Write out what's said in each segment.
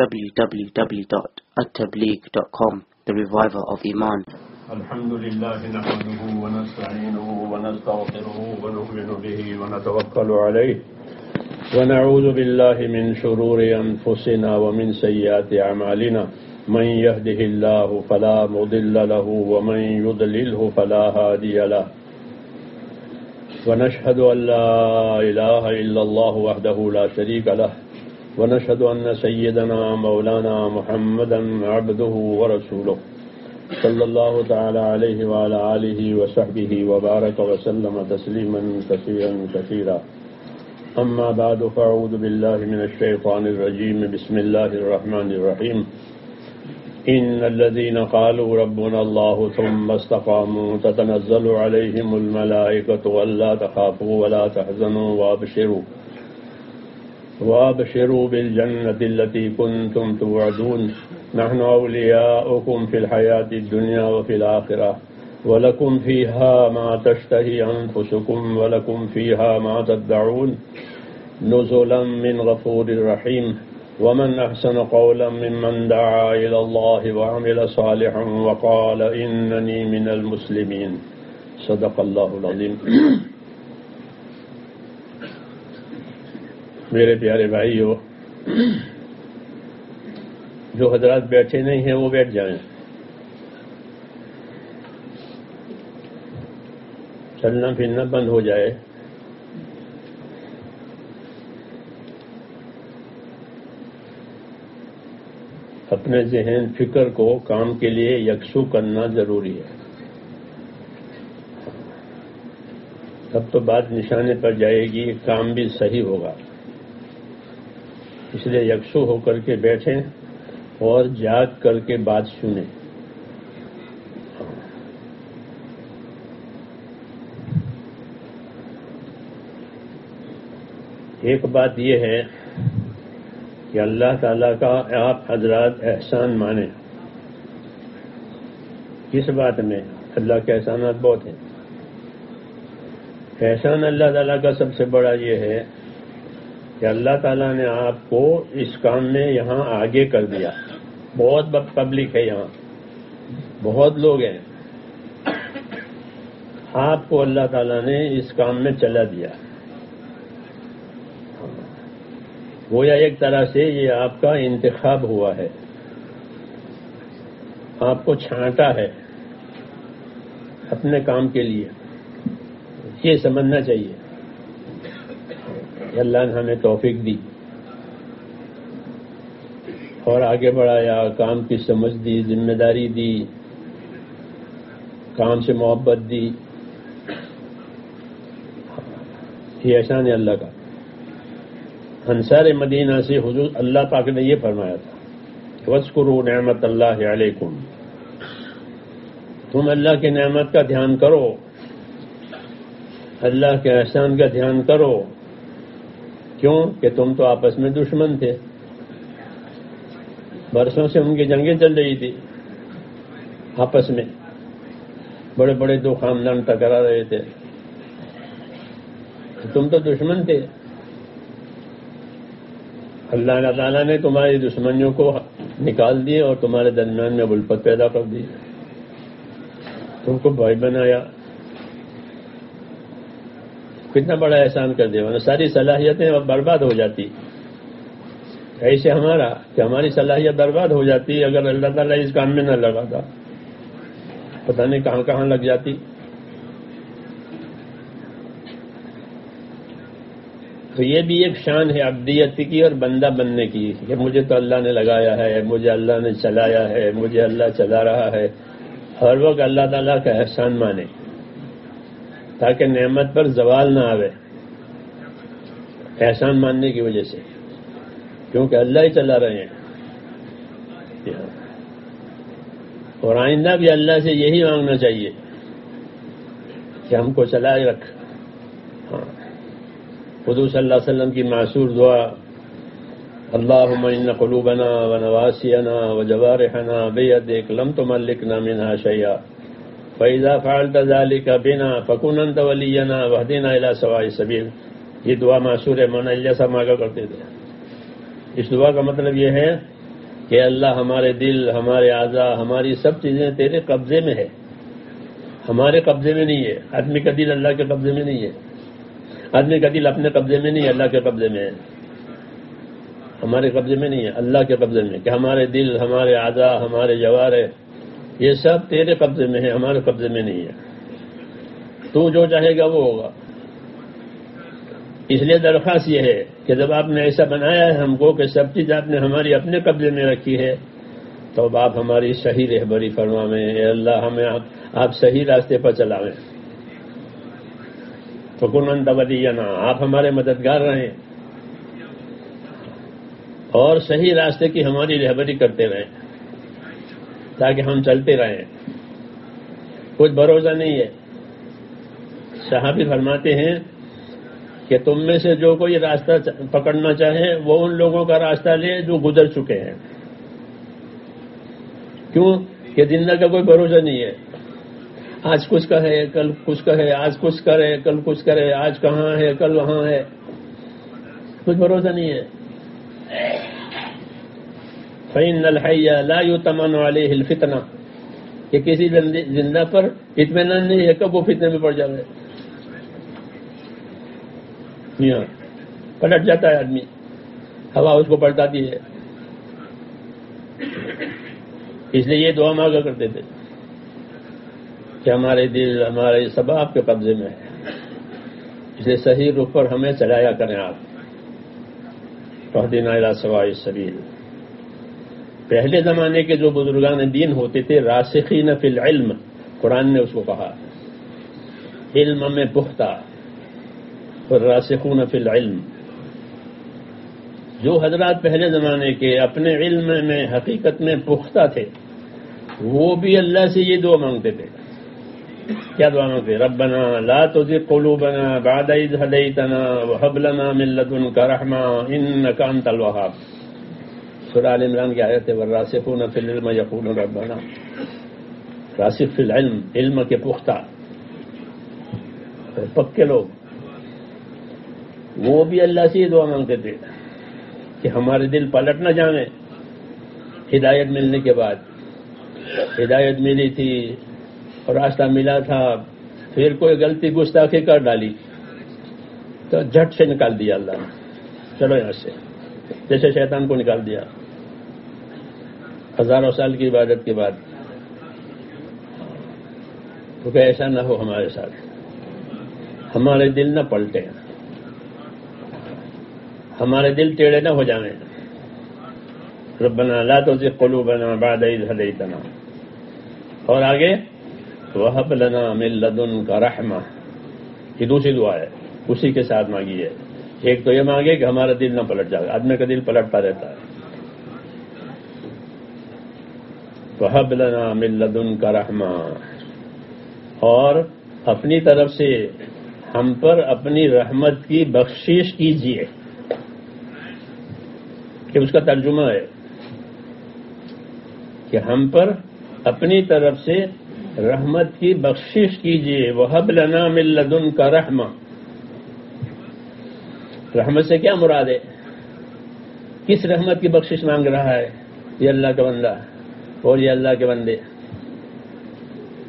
www.attableek.com, the reviver of Iman. الحمد لله نحمده ونستعينه ونستغفره ونؤمن به ونتوكل عليه ونعوذ بالله من شرور أنفسنا ومن سيئات أعمالنا من يهده الله فلا مضل له ومن يضلله فلا هادي له ونشهد أن لا إله إلا الله وحده لا شريك له ونشهد أن سيدنا مولانا محمدا عبده ورسوله صلی اللہ تعالی علیہ وعلى آلہ وصحبہ وبارک وسلم تسلیما کثیرا کثیرا اما بعد فاعوذ باللہ من الشیطان الرجیم بسم اللہ الرحمن الرحیم ان الذین قالوا ربنا اللہ ثم استقاموا تتنزل علیہم الملائکۃ الا تخافوا ولا تحزنوا وابشروا بالجنة التي كنتم توعدون نحن أولياؤكم في الحياة الدنيا وفي الآخرة ولكم فيها ما تشتهي أنفسكم ولكم فيها ما تدعون نزلا من غفور رحيم ومن أحسن قولا ممن دعا إلى الله وعمل صالحا وقال إنني من المسلمين صدق الله العظيم. میرے پیارے بھائیو، جو حضرات بیٹھے نہیں ہیں وہ بیٹھ جائیں، چلنا پھرنا بند ہو جائے. اپنے ذہن فکر کو کام کے لیے یکسو کرنا ضروری ہے، تب تو بات نشانے پر جائے گی، کام بھی صحیح ہوگا. اس لیے یکسو ہو کر کے بیٹھیں اور جاگ کر کے بات سنیں. ایک بات یہ ہے کہ اللہ تعالیٰ کا آپ حضرات احسان مانیں. کس بات میں؟ اللہ کے احسانات بہت ہیں. احسان اللہ تعالیٰ کا سب سے بڑا یہ ہے کہ اللہ تعالیٰ نے آپ کو اس کام میں یہاں آگے کر دیا. بہت پبلک ہے یہاں، بہت لوگ ہیں، آپ کو اللہ تعالیٰ نے اس کام میں چلا دیا. گویا ایک طرح سے یہ آپ کا انتخاب ہوا ہے، آپ کو چھانٹا ہے اپنے کام کے لیے. یہ سمجھنا چاہیے اللہ نے ہمیں توفیق دی اور آگے بڑھایا، کام کی سمجھ دی، ذمہ داری دی، کام سے محبت دی. یہ احسان ہے اللہ کا. انصار مدینہ سے حضور اللہ پاک نے یہ فرمایا تھا، وَاذْكُرُوا نِعْمَتَ اللَّهِ عَلَيْكُمْ، تم اللہ کی نعمت کا دھیان کرو، اللہ کے احسان کا دھیان کرو. کیوں کہ تم تو آپس میں دشمن تھے، برسوں سے ان کی جنگیں چل رہی تھی آپس میں، بڑے بڑے دو خاندان ٹکرا رہے تھے، تم تو دشمن تھے. اللہ تعالیٰ نے تمہاری دشمنیوں کو نکال دیے اور تمہارے درمیان میں الفت پیدا کر دی، تم کو بھائی بنایا. کتنا بڑا احسان کر دیا، ورنہ ساری صلاحیتیں اب برباد ہو جاتی. ایسے ہمارا کہ ہماری صلاحیت برباد ہو جاتی اگر اللہ تعالیٰ اس کام میں نہ لگاتا، پتہ نہیں کہاں کہاں لگ جاتی. تو یہ بھی ایک شان ہے عبدیت کی اور بندہ بننے کی کہ مجھے تو اللہ نے لگایا ہے، مجھے اللہ نے چلایا ہے، مجھے اللہ چلا رہا ہے. ہر وقت اللہ تعالیٰ کا احسان مانے تاکہ نعمت پر زوال نہ آوے احسان ماننے کی وجہ سے، کیونکہ اللہ ہی چلا رہے ہیں. اور آئندہ بھی اللہ سے یہی مانگنا چاہیے کہ ہم کو چلائے رکھ. حضور صلی اللہ علیہ وسلم کی معصور دعا، اللہم ان قلوبنا ونواسینا وجوارحنا بیدک لم تملکنا منها شیئا فَإِذَا فَعَلْتَ ذَلِكَ بِنَا فَكُنْ أَنْتَ وَلِيَّنَا وَاهْدِنَا إِلَى سَوَاءِ السَّبِيلِ. یہ دعا معصور مولانا الیاس صاحب مانگا کرتے تھے. اس دعا کا مطلب یہ ہے کہ اللہ ہمارے دل، ہمارے اعضاء، ہماری سب چیزیں تیرے قبضے میں ہے، ہمارے قبضے میں نہیں ہے۔ آدمی کا دل اللہ کے قبضے میں نہیں ہے، آدمی کا دل اپنے قبضے میں نہیں، اللہ کے قبضے میں ہے۔ ہمارے قبضے میں نہیں ہے، اللہ کے قبضے میں، کہ ہمارے دل، ہمارے اعضاء، ہمارے جوارح، یہ سب تیرے قبضے میں ہے، ہمارے قبضے میں نہیں ہے۔ تو جو چاہے گا وہ ہوگا۔ اس لیے درخواست یہ ہے کہ جب آپ نے ایسا بنایا ہے ہم کو کہ سب چیز آپ نے ہماری اپنے قبضے میں رکھی ہے، تو اب آپ ہماری صحیح رہبری فرمائیں، اے اللہ ہمیں آپ صحیح راستے پر چلاویں۔ فکن انت ولینا، آپ ہمارے مددگار رہیں اور صحیح راستے کی ہماری رہبری کرتے رہیں تاکہ ہم چلتے رہیں۔ کچھ بھروسہ نہیں ہے۔ صحابی فرماتے ہیں کہ تم میں سے جو کوئی راستہ پکڑنا چاہے وہ ان لوگوں کا راستہ لے جو گزر چکے ہیں۔ کیوں کہ زندہ کا کوئی بھروسہ نہیں ہے۔ آج کچھ کہے، کل کچھ کہے، آج کچھ کرے، کل کچھ کرے، آج کہاں ہے، کل وہاں ہے، کچھ بھروسہ نہیں ہے۔ فَإِنَّ الْحَيَّ لَا يُؤْتَمَنُ عَلَيْهِ الْفِتْنَةُ، کہ کسی زندہ پر اطمینان نہیں ہے کب وہ فتنے میں پڑ جائے۔ پلٹ جاتا ہے آدمی، ہوا اس کو پلٹاتی ہے۔ اس لیے یہ دعا مانگا کرتے تھے کہ ہمارے دل، ہمارے سب آپ کے قبضے میں ہے، اس لیے صحیح رخ پر ہمیں چلایا کریں آپ۔ فَاهْدِنَا إِلَىٰ سَوَاءِ السَّبِيلِ۔ پہلے زمانے کے جو بزرگان دین ہوتے تھے، راسخین فی العلم، قرآن نے اس کو کہا، علم میں پختہ، راسخون فی العلم۔ جو حضرات پہلے زمانے کے اپنے علم میں حقیقت میں پختہ تھے، وہ بھی اللہ سے یہ دعا مانگتے تھے۔ کیا دعا مانگتے؟ ربنا لا تزغ قلوبنا بعد اذ ہدیتنا وہب لنا من لدنک رحمہ انک انت الوہاب۔ سورہ آل عمران کی آیت ہے، والراسخون فی العلم یقولون ربنا۔ راسخ فی العلم، علم کے پختہ پکے لوگ، وہ بھی اللہ سے یہ دعا مانگتے تھے کہ ہمارے دل پلٹ نہ جانے۔ ہدایت ملنے کے بعد، ہدایت ملی تھی اور راستہ ملا تھا، پھر کوئی غلطی گستاخی کر ڈالی تو جھٹ سے نکال دیا اللہ نے، چلو یہاں سے، جیسے شیطان کو نکال دیا ہزاروں سال کی عبادت کے بعد۔ تو کہ ایسا نہ ہو ہمارے ساتھ، ہمارے دل نہ پلٹے، ہمارے دل ٹیڑھے نہ ہو جائیں۔ ربنا لا تزغ قلوبنا بعد اذ ہدیتنا، اور آگے وہب لنا من لدنک رحمہ، یہ دوسری دعا ہے، اسی کے ساتھ مانگی ہے۔ ایک تو یہ مانگے کہ ہمارا دل نہ پلٹ جائے، آدمی کا دل پلٹتا رہتا ہے۔ وہب لنا من لدنک رحمہ، اور اپنی طرف سے ہم پر اپنی رحمت کی بخشش کیجیے، کہ اس کا ترجمہ ہے کہ ہم پر اپنی طرف سے رحمت کی بخشش کیجیے۔ وہب لنا من لدنک رحمہ، رحمت سے کیا مراد ہے؟ کس رحمت کی بخشش مانگ رہا ہے یہ اللہ کا بندہ اور یہ اللہ کے بندے؟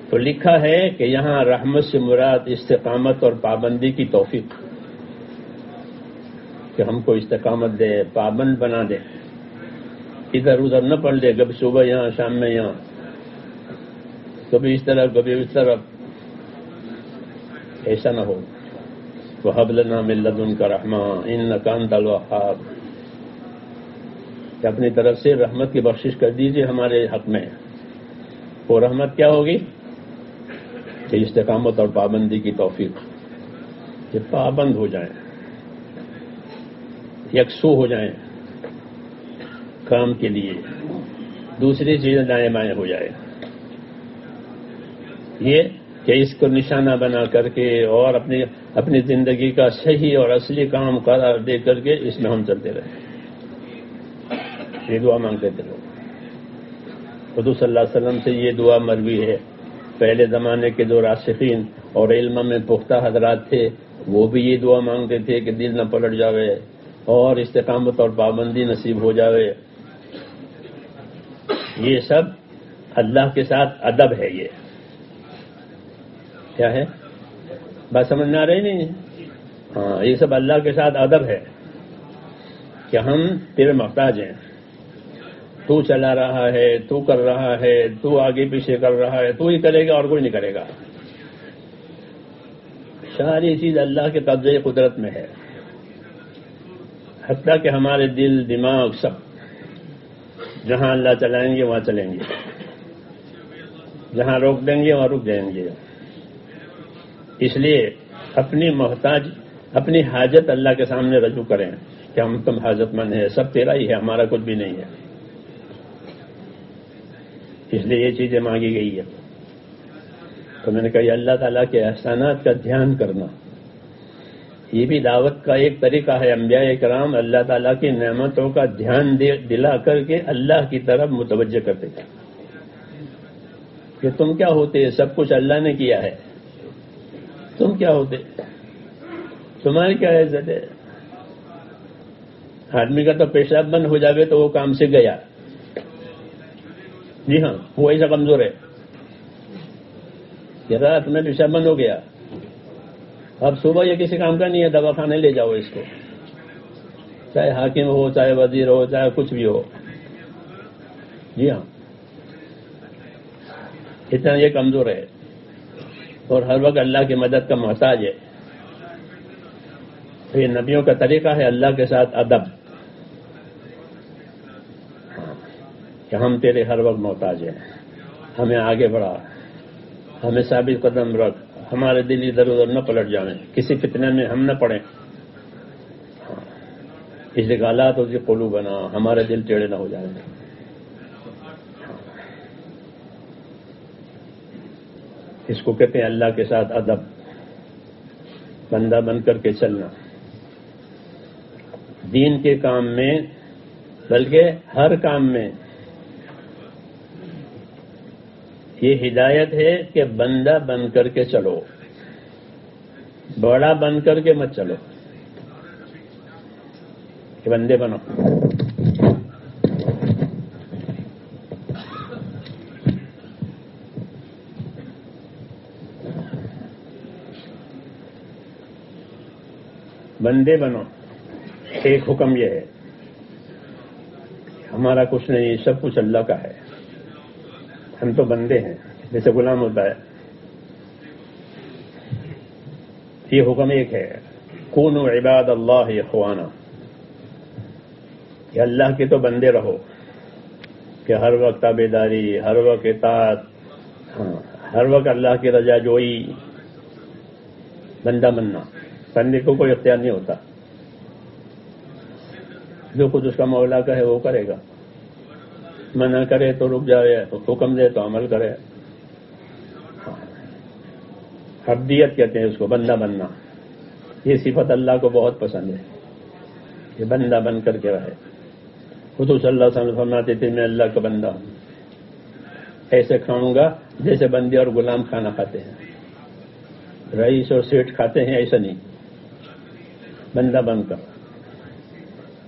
تو لکھا ہے کہ یہاں رحمت سے مراد استقامت اور پابندی کی توفیق، کہ ہم کو استقامت دے، پابند بنا دے، ادھر ادھر نہ پڑ دے، کبھی صبح یہاں، شام میں یہاں، کبھی اس طرف کبھی اس طرف، ایسا نہ ہو۔ وَهَبْ لَنَا مِن لَّدُنكَ رَحْمَةً إِنَّكَ أَنتَ الْوَهَّابُ، کہ اپنی طرف سے رحمت کی بخشش کر دیجیے ہمارے حق میں۔ وہ رحمت کیا ہوگی؟ کہ استقامت اور پابندی کی توفیق، کہ پابند ہو جائیں، یکسو ہو جائیں کام کے لیے، دوسری چیزیں دائیں بائیں ہو جائے۔ یہ کہ اس کو نشانہ بنا کر کے اور اپنی زندگی کا صحیح اور اصلی کام قرار دے کر کے اس میں ہم چلتے رہے۔ یہ دعا مانگتے تھے لوگ۔ حضور صلی اللہ علیہ وسلم سے یہ دعا مروی ہے۔ پہلے زمانے کے جو راسخین اور علم میں پختہ حضرات تھے وہ بھی یہ دعا مانگتے تھے کہ دل نہ پلٹ جاوے اور استقامت اور پابندی نصیب ہو جاوے۔ یہ سب اللہ کے ساتھ ادب ہے. یہ کیا ہے؟ بات سمجھ میں آ رہی نہیں؟ ہاں، یہ سب اللہ کے ساتھ ادب ہے کہ ہم تیرے محتاج ہیں. تو چلا رہا ہے، تو کر رہا ہے، تو آگے پیچھے کر رہا ہے، تو ہی کرے گا اور کوئی نہیں کرے گا. ساری چیز اللہ کے قبضے قدرت میں ہے. حتیٰ کہ ہمارے دل دماغ سب جہاں اللہ چلائیں گے وہاں چلیں گے، جہاں روک دیں گے وہاں رک جائیں گے. اس لیے اپنی حاجت اللہ کے سامنے رجوع کریں کہ ہم تم حاجت مند ہے، سب تیرا ہی ہے، ہمارا کچھ بھی نہیں ہے. اس لیے یہ چیزیں مانگی گئی ہے. تو میں نے کہا یہ اللہ تعالیٰ کے احسانات کا دھیان کرنا، یہ بھی دعوت کا ایک طریقہ ہے. انبیاء کرام اللہ تعالیٰ کی نعمتوں کا دھیان دلا کر کے اللہ کی طرف متوجہ کرتے تھے کہ تم کیا ہوتے، سب کچھ اللہ نے کیا ہے، تم کیا ہوتے، تمہاری کیا عزت ہے. آدمی کا تو پیشاب بند ہو جاوے تو وہ کام سے گیا. جی ہاں، وہ ایسا کمزور ہے کہ رات میں پیشاب بند ہو گیا، اب صبح یہ کسی کام کا نہیں ہے، دوا خانے لے جاؤ اس کو، چاہے حاکم ہو، چاہے وزیر ہو، چاہے کچھ بھی ہو. جی ہاں، اتنا یہ کمزور ہے اور ہر وقت اللہ کی مدد کا محتاج ہے. تو یہ نبیوں کا طریقہ ہے اللہ کے ساتھ ادب، کہ ہم تیرے ہر وقت محتاج ہیں، ہمیں آگے بڑھا، ہمیں ثابت قدم رکھ، ہمارے دل ادھر ادھر نہ پلٹ جائیں، کسی فتنے میں ہم نہ پڑیں. اس لیے حالات ہوتی قلوب بنا، ہمارے دل ٹیڑھے نہ ہو جائیں. اس کو کہتے ہیں اللہ کے ساتھ ادب، بندہ بن کر کے چلنا دین کے کام میں، بلکہ ہر کام میں. یہ ہدایت ہے کہ بندہ بن کر کے چلو، بڑا بن کر کے مت چلو، کہ بندے بنو. بندے بنو. ایک حکم یہ ہے، ہمارا کچھ نہیں، سب کچھ اللہ کا ہے، ہم تو بندے ہیں، جیسے غلام ہوتا ہے. یہ حکم ایک ہے، کونوا عباد اللہ اخوانا، کہ اللہ کے تو بندے رہو، کہ ہر وقت تابعداری، ہر وقت اطاعت، ہر وقت اللہ کی رضا جوئی. بندہ بننا، بندے کو کوئی اختیار نہیں ہوتا، جو خود اس کا مولا کا ہے وہ کرے گا، منع کرے تو رک جائے، حکم دے تو عمل کرے. عبدیت کہتے ہیں اس کو، بندہ بننا. یہ صفت اللہ کو بہت پسند ہے کہ بندہ بن کر کے رہے. حضور صلی اللہ علیہ وسلم فرماتے تھے میں اللہ کا بندہ ہوں، ایسے کھاؤں گا جیسے بندے اور غلام کھانا کھاتے ہیں، رئیس اور سیٹھ کھاتے ہیں، ایسا نہیں، بندہ بن کر.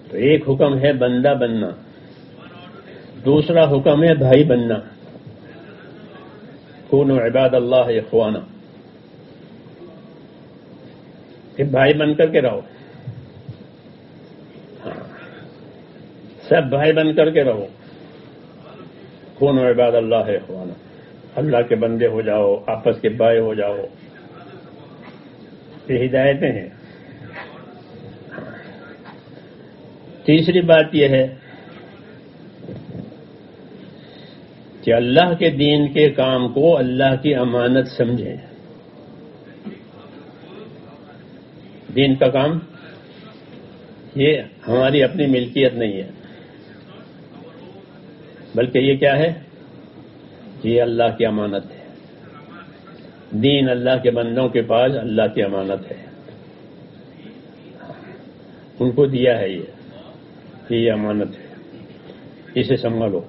تو ایک حکم ہے بندہ بننا، دوسرا حکم ہے بھائی بننا، کونوا عباد اللہ اخوانا، کہ بھائی بن کر کے رہو. سب بھائی بن کر کے رہو. کونوا عباد اللہ اخوانا، اللہ کے بندے ہو جاؤ، آپس کے بھائی ہو جاؤ. یہ ہدایتیں ہیں. تیسری بات یہ ہے کہ اللہ کے دین کے کام کو اللہ کی امانت سمجھیں. دین کا کام یہ ہماری اپنی ملکیت نہیں ہے، بلکہ یہ کیا ہے؟ یہ اللہ کی امانت ہے. دین اللہ کے بندوں کے پاس اللہ کی امانت ہے، ان کو دیا ہے یہ امانت ہے، اسے سنبھالو.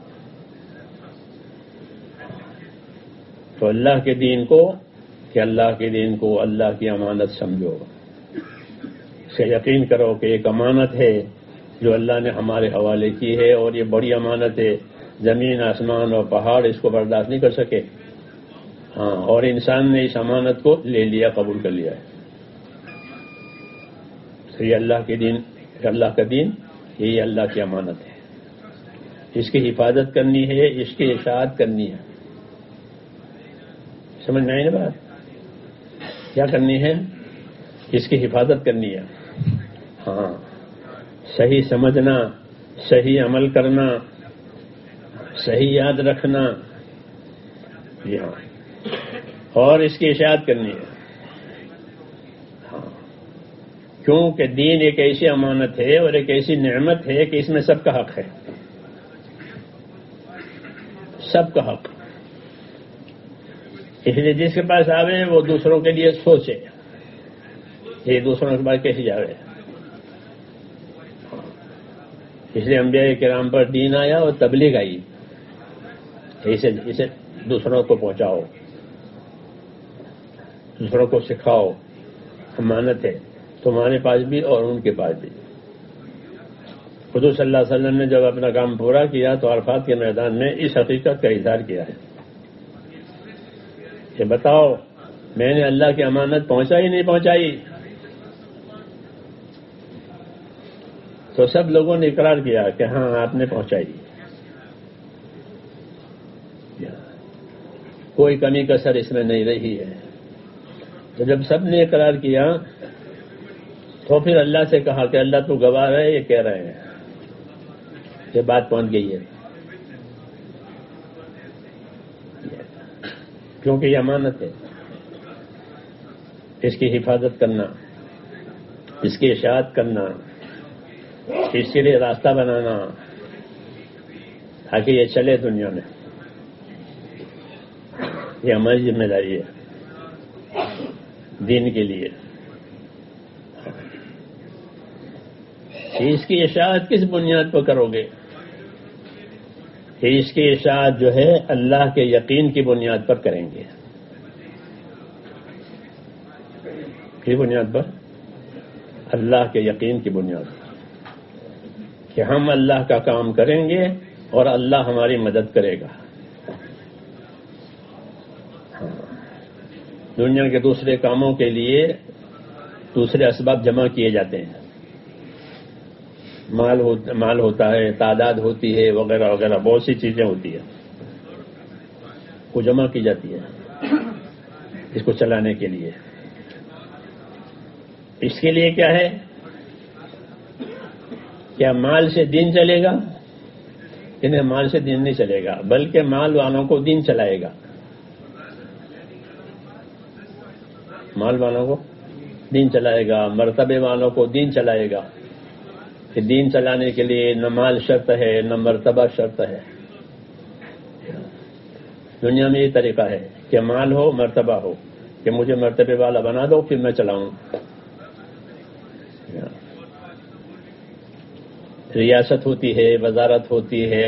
تو اللہ کے دین کو، کہ اللہ کے دین کو اللہ کی امانت سمجھو، اسے یقین کرو کہ ایک امانت ہے جو اللہ نے ہمارے حوالے کی ہے، اور یہ بڑی امانت ہے زمین آسمان اور پہاڑ اس کو برداشت نہیں کر سکے. ہاں، اور انسان نے اس امانت کو لے لیا، قبول کر لیا ہے. تو یہ اللہ کا دین، یہی اللہ کی امانت ہے. اس کی حفاظت کرنی ہے، اس کی اطاعت کرنی ہے. سمجھ میں آئی نا بات؟ کیا کرنی ہے؟ اس کی حفاظت کرنی ہے. ہاں، صحیح سمجھنا، صحیح عمل کرنا، صحیح یاد رکھنا. جی ہاں، اور اس کی اطاعت کرنی ہے. ہاں، کیونکہ دین ایک ایسی امانت ہے اور ایک ایسی نعمت ہے کہ اس میں سب کا حق ہے. سب کا حق. اس لیے جس کے پاس آوے وہ دوسروں کے لیے سوچے، یہ دوسروں کے پاس کیسے جاوے. اس لیے انبیاء کرام پر دین آیا اور تبلیغ آئی. اسے دوسروں کو پہنچاؤ، دوسروں کو سکھاؤ. امانت ہے تمہارے پاس بھی اور ان کے پاس بھی. حضور صلی اللہ علیہ وسلم نے جب اپنا کام پورا کیا تو عرفات کے میدان میں اس حقیقت کا اظہار کیا ہے کہ بتاؤ میں نے اللہ کی امانت پہنچائی نہیں پہنچائی؟ تو سب لوگوں نے اقرار کیا کہ ہاں آپ نے پہنچائی. کوئی کمی کسر اس میں نہیں رہی ہے. تو جب سب نے اقرار کیا تو پھر اللہ سے کہا کہ اللہ تو گواہ ہے، یہ کہہ رہے ہیں کہ بات پہنچ گئی ہے. کیونکہ یہ امانت ہے، اس کی حفاظت کرنا، اس کی اطاعت کرنا، اس کے لیے راستہ بنانا تاکہ یہ چلے دنیا میں، یہ ہماری ذمہ داری ہے دین کے لیے. اس کی اطاعت کس بنیاد پر کرو گے؟ کہ اس کی اطاعت جو ہے اللہ کے یقین کی بنیاد پر کریں گے. کی بنیاد پر؟ اللہ کے یقین کی بنیاد پر کہ ہم اللہ کا کام کریں گے اور اللہ ہماری مدد کرے گا. دنیا کے دوسرے کاموں کے لیے دوسرے اسباب جمع کیے جاتے ہیں. مال ہوتا ہے، تعداد ہوتی ہے، وغیرہ وغیرہ بہت سی چیزیں ہوتی ہیں، وہ جمع کی جاتی ہے اس کو چلانے کے لیے. اس کے لیے کیا ہے؟ کیا مال سے دین چلے گا؟ انہیں مال سے دین نہیں چلے گا، بلکہ مال والوں کو دین چلائے گا. مال والوں کو دین چلائے گا، مرتبے والوں کو دین چلائے گا. کہ دین چلانے کے لیے نہ مال شرط ہے نہ مرتبہ شرط ہے. دنیا میں یہ طریقہ ہے کہ مال ہو، مرتبہ ہو، کہ مجھے مرتبے والا بنا دو پھر میں چلاؤں. ریاست ہوتی ہے، وزارت ہوتی ہے،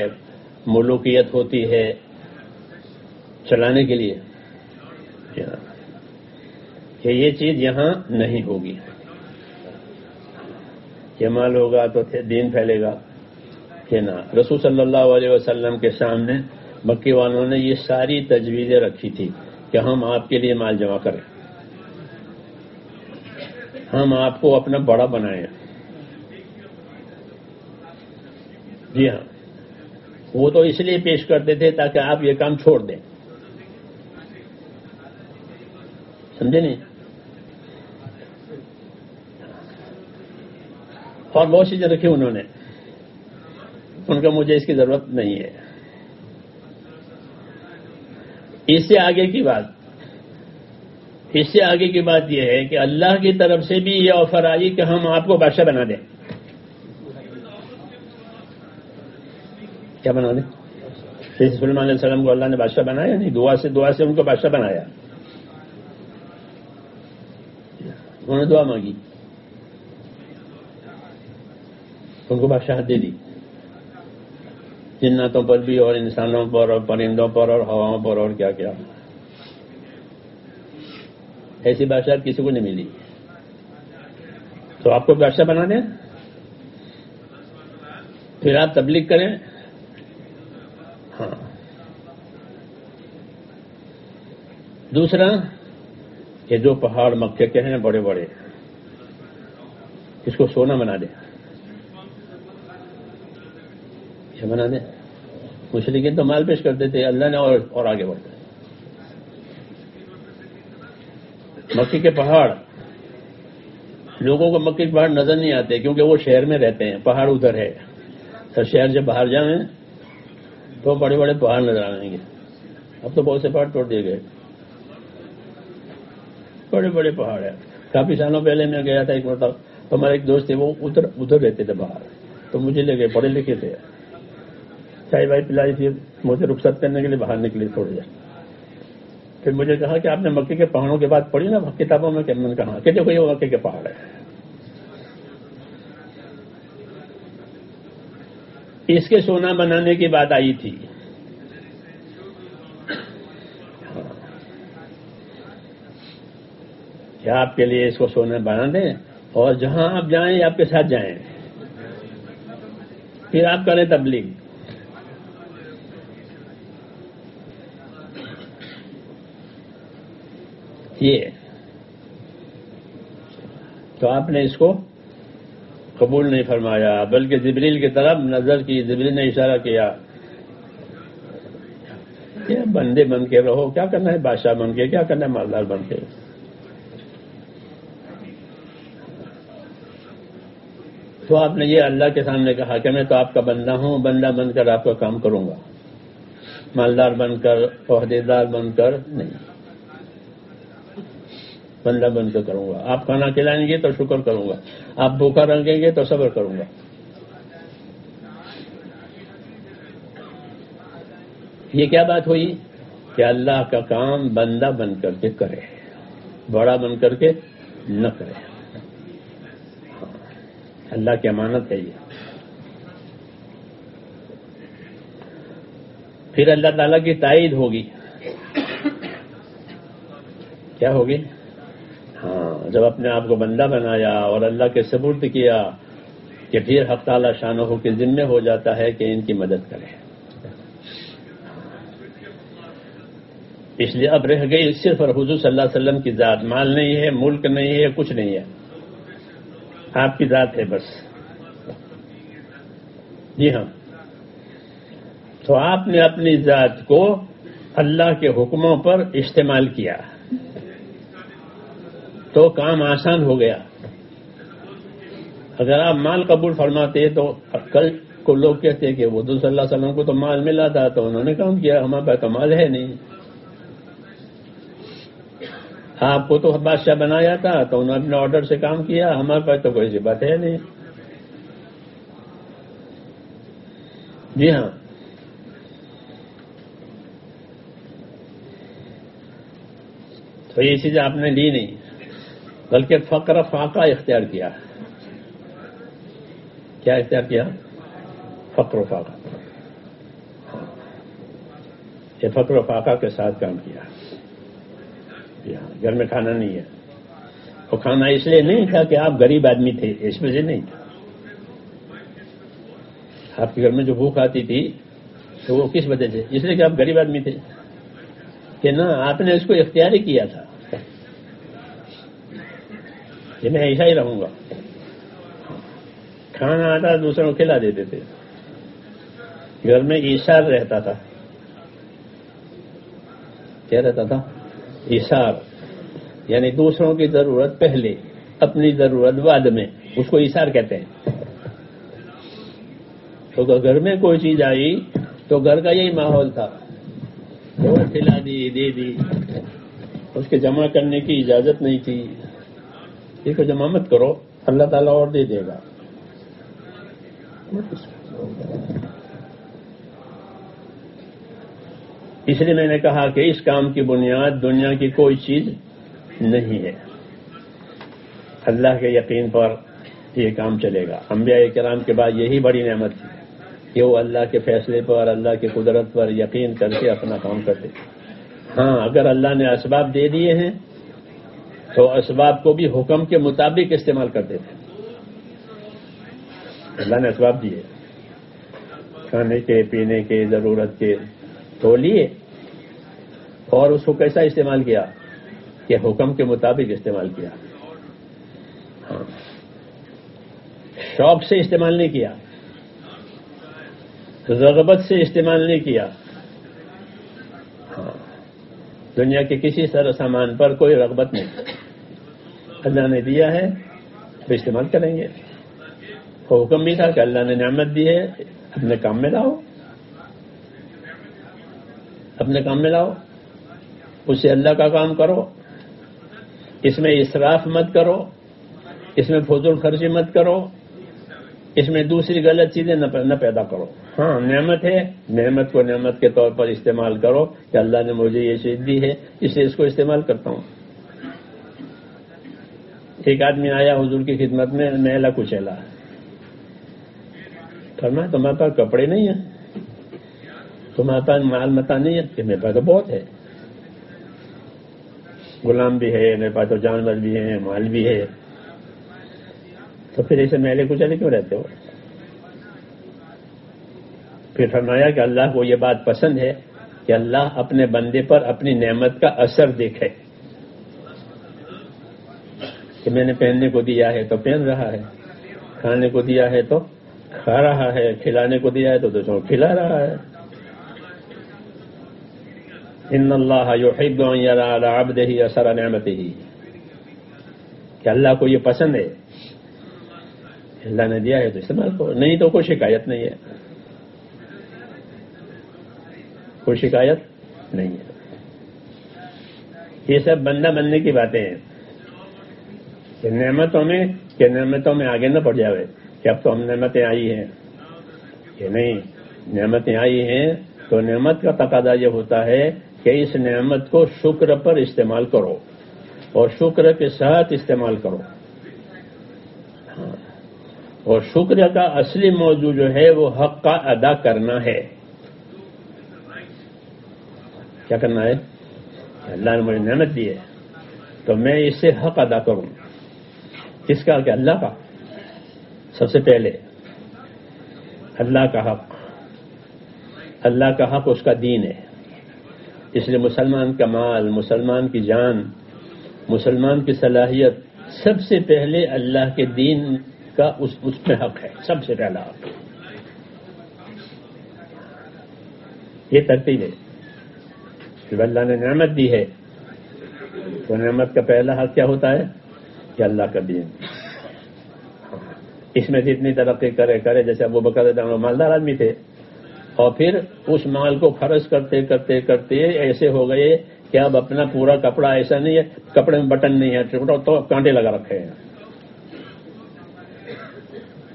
ملوکیت ہوتی ہے چلانے کے لیے. کہ یہ چیز یہاں نہیں ہوگی. کہ مال ہوگا تو دین پھیلے گا کہ نہ. رسول صلی اللہ علیہ وسلم کے سامنے مکی والوں نے یہ ساری تجویزیں رکھی تھی کہ ہم آپ کے لیے مال جمع کریں، ہم آپ کو اپنا بڑا بنائیں. جی ہاں، وہ تو اس لیے پیش کرتے تھے تاکہ آپ یہ کام چھوڑ دیں. سمجھے نہیں؟ اور بہت چیزیں رکھی انہوں نے، ان کا مجھے اس کی ضرورت نہیں ہے. اس سے آگے کی بات یہ ہے کہ اللہ کی طرف سے بھی یہ آفر آئی کہ ہم آپ کو بادشاہ بنا دیں. کیا بنا دیں؟ سلیمان علیہ السلام کو اللہ نے بادشاہ بنایا نہیں، دعا سے ان کو بادشاہ بنایا. انہوں نے دعا مانگی، ان کو بادشاہت دے دی. جناتوں پر بھی اور انسانوں پر اور پرندوں پر اور ہواؤں پر اور کیا کیا. ایسی بادشاہت کسی کو نہیں ملی. تو آپ کو بادشاہ بنا دیں، پھر آپ تبلیغ کریں ہاں دوسرا، یہ جو پہاڑ مکے کے ہیں بڑے بڑے، اس کو سونا بنا دیں، یہ بنا دیں۔ مشرکین تو مال پیش کرتے تھے، اللہ نے اور آگے بڑھتا ہے۔ مکے کے پہاڑ، لوگوں کو مکے کے پہاڑ نظر نہیں آتے کیونکہ وہ شہر میں رہتے ہیں، پہاڑ ادھر ہے۔ تو شہر سے باہر جائیں تو بڑے بڑے پہاڑ نظر آئیں گے۔ اب تو بہت سے پہاڑ توڑ دیے گئے، بڑے بڑے پہاڑ ہیں۔ کافی سالوں پہلے میں گیا تھا ایک مرتبہ، تو ہمارے ایک دوست تھے، وہ ادھر رہتے تھے باہر، تو مجھے لے گئے، پڑھے لکھے تھے، چائے بھائی پلائی تھی، مجھے رخصت کرنے کے لیے باہر نکلے تھوڑے دیر۔ پھر مجھے کہا کہ آپ نے مکے کے پہاڑوں کے بات پڑھی نا کتابوں میں؟ میں نے کہا کہ دیکھو یہ مکے کے پہاڑ ہے، اس کے سونا بنانے کی بات آئی تھی۔ کیا آپ کے لیے اس کو سونا بنا دیں اور جہاں آپ جائیں آپ کے ساتھ جائیں، پھر آپ کریں تبلیغ۔ یہ تو آپ نے اس کو قبول نہیں فرمایا، بلکہ جبریل کی طرف نظر کی، جبریل نے اشارہ کیا کہ بندے بن کے رہو، کیا کرنا ہے بادشاہ بن کے، کیا کرنا ہے مالدار بن کے۔ تو آپ نے یہ اللہ کے سامنے کہا کہ میں تو آپ کا بندہ ہوں، بندہ بن کر آپ کا کام کروں گا، مالدار بن کر، عہدے دار بن کر نہیں، بندہ بن کر کروں گا۔ آپ کھانا کھلائیں گے تو شکر کروں گا، آپ بھوکا رکھیں گے تو صبر کروں گا۔ یہ کیا بات ہوئی کہ اللہ کا کام بندہ بن کر کے کرے، بڑا بن کر کے نہ کرے۔ اللہ کی امانت ہے یہ۔ پھر اللہ تعالیٰ کی تائید ہوگی، کیا ہوگی؟ ہاں، جب اپنے آپ کو بندہ بنایا اور اللہ کے سپرد کیا کہ پھر حق تعالیٰ شانہ کے ذمہ ہو جاتا ہے کہ ان کی مدد کرے۔ اس لیے اب رہ گئی صرف اور حضور صلی اللہ علیہ وسلم کی ذات، مال نہیں ہے، ملک نہیں ہے، کچھ نہیں ہے، آپ کی ذات ہے بس۔ جی ہاں، تو آپ نے اپنی ذات کو اللہ کے حکموں پر استعمال کیا تو کام آسان ہو گیا۔ اگر آپ مال قبول فرماتے تو کل کو لوگ کہتے کہ وہ صلی اللہ علیہ وسلم کو تو مال ملا تھا تو انہوں نے کام کیا، ہمارے پاس تو مال ہے نہیں۔ آپ کو تو بادشاہ بنایا تھا تو انہوں نے اپنے آرڈر سے کام کیا، ہمارے پاس تو کوئی سی بات ہے نہیں۔ جی ہاں، تو یہ چیزیں آپ نے لی نہیں، بلکہ فقر فاقہ اختیار کیا۔ کیا اختیار کیا؟ فقر و فاقہ۔ یہ فقر و فاقہ کے ساتھ کام کیا۔ گھر میں کھانا نہیں ہے، وہ کھانا اس لیے نہیں تھا کہ آپ غریب آدمی تھے، اس وجہ نہیں تھا۔ آپ کے گھر میں جو بھوک آتی تھی تو وہ کس وجہ سے؟ اس لیے کہ آپ غریب آدمی تھے کہ نہ آپ نے اس کو اختیاری کیا تھا کہ میں ایسا ہی رہوں گا۔ کھانا آتا دوسروں کو کھلا دیتے تھے، گھر میں ایثار رہتا تھا۔ کیا رہتا تھا؟ ایثار، یعنی دوسروں کی ضرورت پہلے، اپنی ضرورت بعد میں، اس کو ایثار کہتے ہیں۔ تو گھر میں کوئی چیز آئی تو گھر کا یہی ماحول تھا، وہ کھلا دی، دے دی، اس کے جمع کرنے کی اجازت نہیں تھی۔ یہ کو جمع مت کرو، اللہ تعالیٰ اور دے دے گا۔ اس لیے میں نے کہا کہ اس کام کی بنیاد دنیا کی کوئی چیز نہیں ہے، اللہ کے یقین پر یہ کام چلے گا۔ انبیاء کرام کے بعد یہی بڑی نعمت تھی کہ وہ اللہ کے فیصلے پر، اللہ کی قدرت پر یقین کر کے اپنا کام کرتے۔ ہاں، اگر اللہ نے اسباب دے دیے ہیں تو اسباب کو بھی حکم کے مطابق استعمال کرتے تھے۔ اللہ نے اسباب دیے، کھانے کے پینے کے ضرورت کے تو لیے، اور اس کو کیسا استعمال کیا کہ حکم کے مطابق استعمال کیا. ہاں، شوق سے استعمال نہیں کیا، رغبت سے استعمال نہیں کیا. ہاں، دنیا کے کسی سر سامان پر کوئی رغبت نہیں، اللہ نے دیا ہے تو استعمال کریں گے. حکم بھی تھا کہ اللہ نے نعمت دی ہے، اپنے کام میں لاؤ، اپنے کام میں لاؤ، اس سے اللہ کا کام کرو، اس میں اسراف مت کرو، اس میں فضول خرچی مت کرو، اس میں دوسری غلط چیزیں نہ پیدا کرو. ہاں، نعمت ہے، نعمت کو نعمت کے طور پر استعمال کرو کہ اللہ نے مجھے یہ چیز دی ہے، اس لیے اس کو استعمال کرتا ہوں. ایک آدمی آیا حضور کی خدمت میں، میلا کچیلا، فرمایا تمہارے پاس کپڑے نہیں ہیں، تمہارے پاس مال متا نہیں ہے. کہ میرے پاس تو بہت ہے، غلام بھی ہے، میرے پاس تو جانور بھی ہیں، مال بھی ہے. تو پھر ایسے میلے کچیلے کیوں رہتے ہو؟ پھر فرمایا کہ اللہ کو یہ بات پسند ہے کہ اللہ اپنے بندے پر اپنی نعمت کا اثر دیکھے، کہ میں نے پہننے کو دیا ہے تو پہن رہا ہے، کھانے کو دیا ہے تو کھا رہا ہے، کھلانے کو دیا ہے تو دوسروں کو کھلا رہا ہے. ان اللہ یحب ان یری علی عبدہ اثر نعمتہ، کہ اللہ کو یہ پسند ہے، اللہ نے دیا ہے تو استعمال کرو، نہیں تو کوئی شکایت نہیں ہے، کوئی شکایت نہیں ہے. یہ سب بندہ بننے کی باتیں ہیں کہ نعمتوں میں آگے نہ پڑ جاوے کہ اب تو ہم نعمتیں آئی ہیں. کہ نہیں، نعمتیں آئی ہیں تو نعمت کا تقاضا یہ ہوتا ہے کہ اس نعمت کو شکر پر استعمال کرو اور شکر کے ساتھ استعمال کرو. اور شکر کا اصلی موضوع جو ہے وہ حق کا ادا کرنا ہے. کیا کرنا ہے؟ اللہ نے مجھے نعمت دی ہے تو میں اس سے حق ادا کروں. کس کا؟ کہ اللہ کا. سب سے پہلے اللہ کا حق، اللہ کا حق اس کا دین ہے. اس لیے مسلمان کا مال، مسلمان کی جان، مسلمان کی صلاحیت سب سے پہلے اللہ کے دین کا اس میں حق ہے، سب سے پہلا حق. یہ ترتیب ہے. جب اللہ نے نعمت دی ہے تو نعمت کا پہلا حق کیا ہوتا ہے؟ کہ اللہ کا دین. اس میں جتنی ترقی کرے جیسے ابو بکر رضی اللہ عنہ مالدار آدمی تھے، اور پھر اس مال کو خرچ کرتے کرتے کرتے ایسے ہو گئے کہ اب اپنا پورا کپڑا ایسا نہیں ہے، کپڑے میں بٹن نہیں ہے تو کانٹے لگا رکھے ہیں.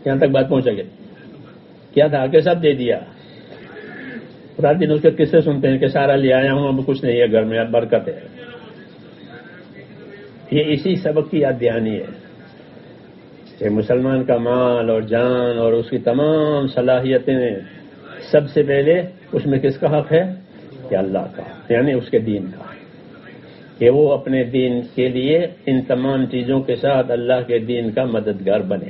یہاں تک بات پہنچ گئی. کیا تھا کہ سب دے دیا. رات دن اس کے قصے سنتے ہیں کہ سارا لے آیا ہوں، اب کچھ نہیں ہے گھر میں، اب برکت ہے. یہ اسی سبق کی یاد دہانی ہے کہ مسلمان کا مال اور جان اور اس کی تمام صلاحیتیں سب سے پہلے اس میں کس کا حق ہے؟ کہ اللہ کا، یعنی اس کے دین کا، کہ وہ اپنے دین کے لیے ان تمام چیزوں کے ساتھ اللہ کے دین کا مددگار بنے.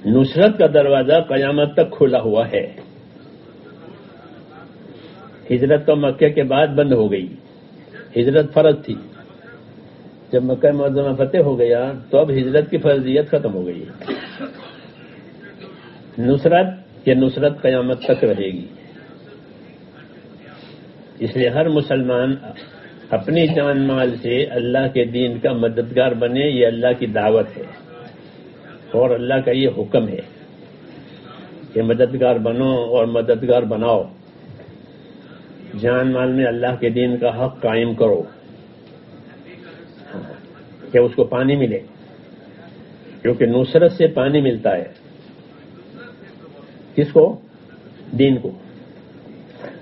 نصرت کا دروازہ قیامت تک کھلا ہوا ہے. ہجرت تو مکے کے بعد بند ہو گئی. ہجرت فرض تھی. جب مکہ معظمہ فتح ہو گیا تو اب ہجرت کی فرضیت ختم ہو گئی. نصرت قیامت تک رہے گی. اس لیے ہر مسلمان اپنی جان مال سے اللہ کے دین کا مددگار بنے. یہ اللہ کی دعوت ہے اور اللہ کا یہ حکم ہے کہ مددگار بنو اور مددگار بناؤ. جان مال میں اللہ کے دین کا حق قائم کرو کہ اس کو پانی ملے، کیونکہ نصرت سے پانی ملتا ہے. کس کو؟ دین کو.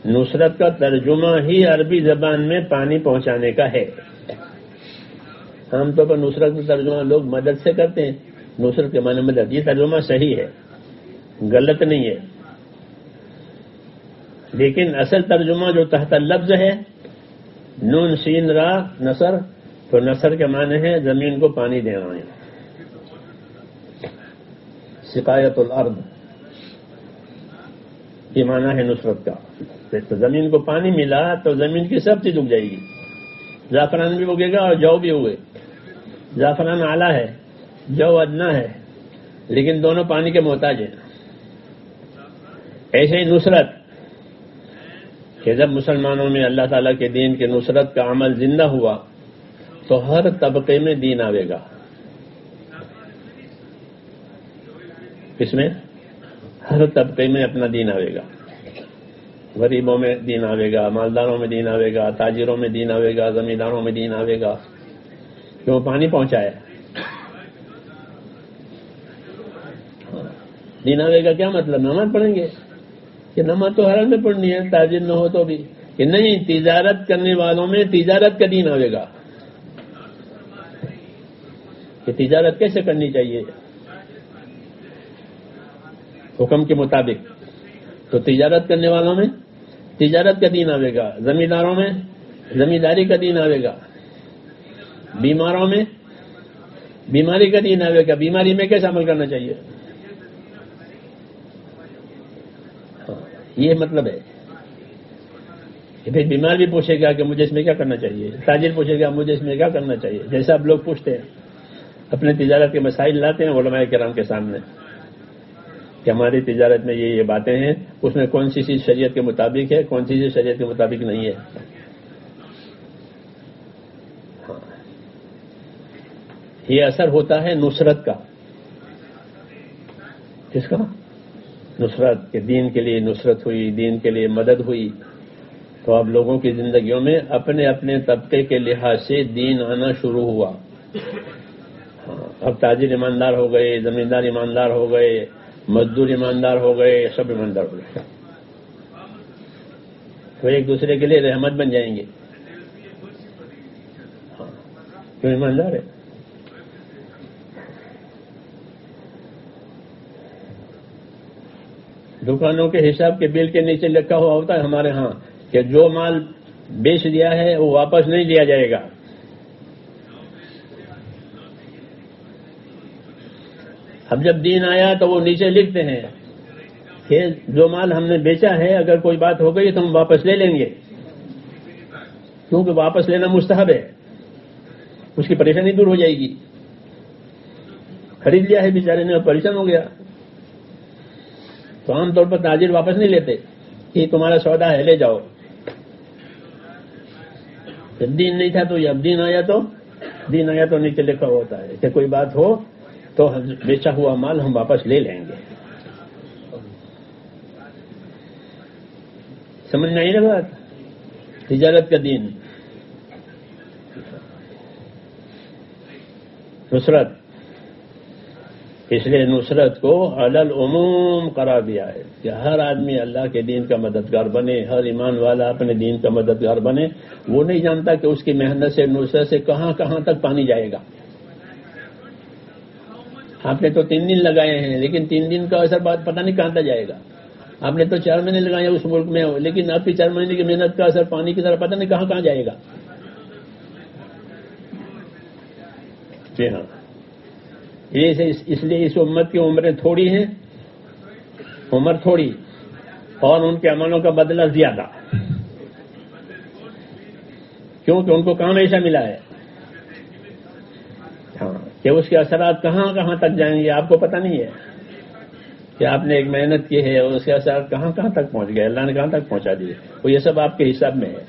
نصرت کا ترجمہ ہی عربی زبان میں پانی پہنچانے کا ہے. عام طور پر نصرت کا ترجمہ لوگ مدد سے کرتے ہیں. نصرت کے معنی مدد، یہ ترجمہ صحیح ہے، غلط نہیں ہے. لیکن اصل ترجمہ جو تحت لفظ ہے نون سین را نصر، تو نصر کے معنی ہے زمین کو پانی دینا ہے. سقایت الارض، یہ معنی ہے نصرت کا. تو زمین کو پانی ملا تو زمین کی سب چیز اگ جائے گی، زعفران بھی اگے گا اور جو بھی اگے. زعفران اعلیٰ ہے، جو ادنا ہے، لیکن دونوں پانی کے محتاج ہیں. ایسے ہی نصرت کہ جب مسلمانوں میں اللہ تعالیٰ کے دین کے نصرت کا عمل زندہ ہوا تو ہر طبقے میں دین آئے گا. کس میں؟ ہر طبقے میں اپنا دین آئے گا. غریبوں میں دین آئے گا، مالداروں میں دین آئے گا، تاجروں میں دین آئے گا، زمینداروں میں دین آئے گا. کیوں؟ پانی پہنچائے. دین آئے گا کیا مطلب؟ نماز پڑھیں گے کہ نماز تو حرام میں پڑھنی ہے، تاجر نہ ہو تو بھی. کہ نہیں، تجارت کرنے والوں میں تجارت کا دین آئے گا کہ تجارت کیسے کرنی چاہیے حکم کے مطابق. تو تجارت کرنے والوں میں تجارت کا دین آئے گا، زمینداروں میں زمینداری کا دین آئے گا، بیماروں میں بیماری کا دین آئے گا، بیماری میں کیسے عمل کرنا چاہیے. یہ مطلب ہے کہ پھر بیمار بھی پوچھے گا کہ مجھے اس میں کیا کرنا چاہیے، تاجر پوچھے گا مجھے اس میں کیا کرنا چاہیے. جیسا اب لوگ پوچھتے ہیں، اپنے تجارت کے مسائل لاتے ہیں علماء کرام کے سامنے کہ ہماری تجارت میں یہ باتیں ہیں، اس میں کون سی چیز شریعت کے مطابق ہے، کون سی چیز شریعت کے مطابق نہیں ہے. یہ اثر ہوتا ہے نصرت کا. کس کا؟ نصرت. کہ دین کے لیے نصرت ہوئی، دین کے لیے مدد ہوئی. تو اب لوگوں کی زندگیوں میں اپنے اپنے طبقے کے لحاظ سے دین آنا شروع ہوا. اب تاجر ایماندار ہو گئے، زمیندار ایماندار ہو گئے، مزدور ایماندار ہو گئے، سب ایماندار ہو گئے. تو ایک دوسرے کے لیے رحمت بن جائیں گے. کیوں؟ ایماندار ہے. دکانوں کے حساب کے بل کے نیچے لکھا ہوا ہوتا ہے ہمارے ہاں کہ جو مال بیچ دیا ہے وہ واپس نہیں دیا جائے گا. اب جب دین آیا تو وہ نیچے لکھتے ہیں کہ جو مال ہم نے بیچا ہے اگر کوئی بات ہو گئی تو ہم واپس لے لیں گے، کیونکہ واپس لینا مستحب ہے، اس کی پریشانی دور ہو جائے گی. خرید لیا ہے بیچارے نے، پریشان ہو گیا. تو عام طور پر تاجر واپس نہیں لیتے کہ تمہارا سودا ہے لے جاؤ. جب دین نہیں تھا تو اب دین آیا تو نیچے لکھا ہوتا ہے کہ کوئی بات ہو تو بیچا ہوا مال ہم واپس لے لیں گے. سمجھ میں آئی نا بات؟ تجارت کا دین. نصرت، اس لیے نصرت کو علی العموم قرار دیا ہے کہ ہر آدمی اللہ کے دین کا مددگار بنے، ہر ایمان والا اپنے دین کا مددگار بنے. وہ نہیں جانتا کہ اس کی محنت سے، نصرت سے کہاں کہاں تک پانی جائے گا. آپ نے تو 3 دن لگائے ہیں، لیکن 3 دن کا اثر بات پتہ نہیں کہاں تک جائے گا. آپ نے تو 4 مہینے لگائے اس ملک میں، لیکن آپ کی 4 مہینے کی محنت کا اثر پانی کی طرح پتہ نہیں کہاں کہاں جائے گا. جی ہاں، اس لیے اس امت کی عمریں تھوڑی ہیں، عمر تھوڑی، اور ان کے عملوں کا بدلہ زیادہ، کیونکہ ان کو کام ایسا ملا ہے کہ اس کے اثرات کہاں کہاں تک جائیں گے آپ کو پتہ نہیں ہے کہ آپ نے ایک محنت کی ہے اور اس کے اثرات کہاں کہاں تک پہنچ گئے، اللہ نے کہاں تک پہنچا دیے. وہ یہ سب آپ کے حساب میں ہے.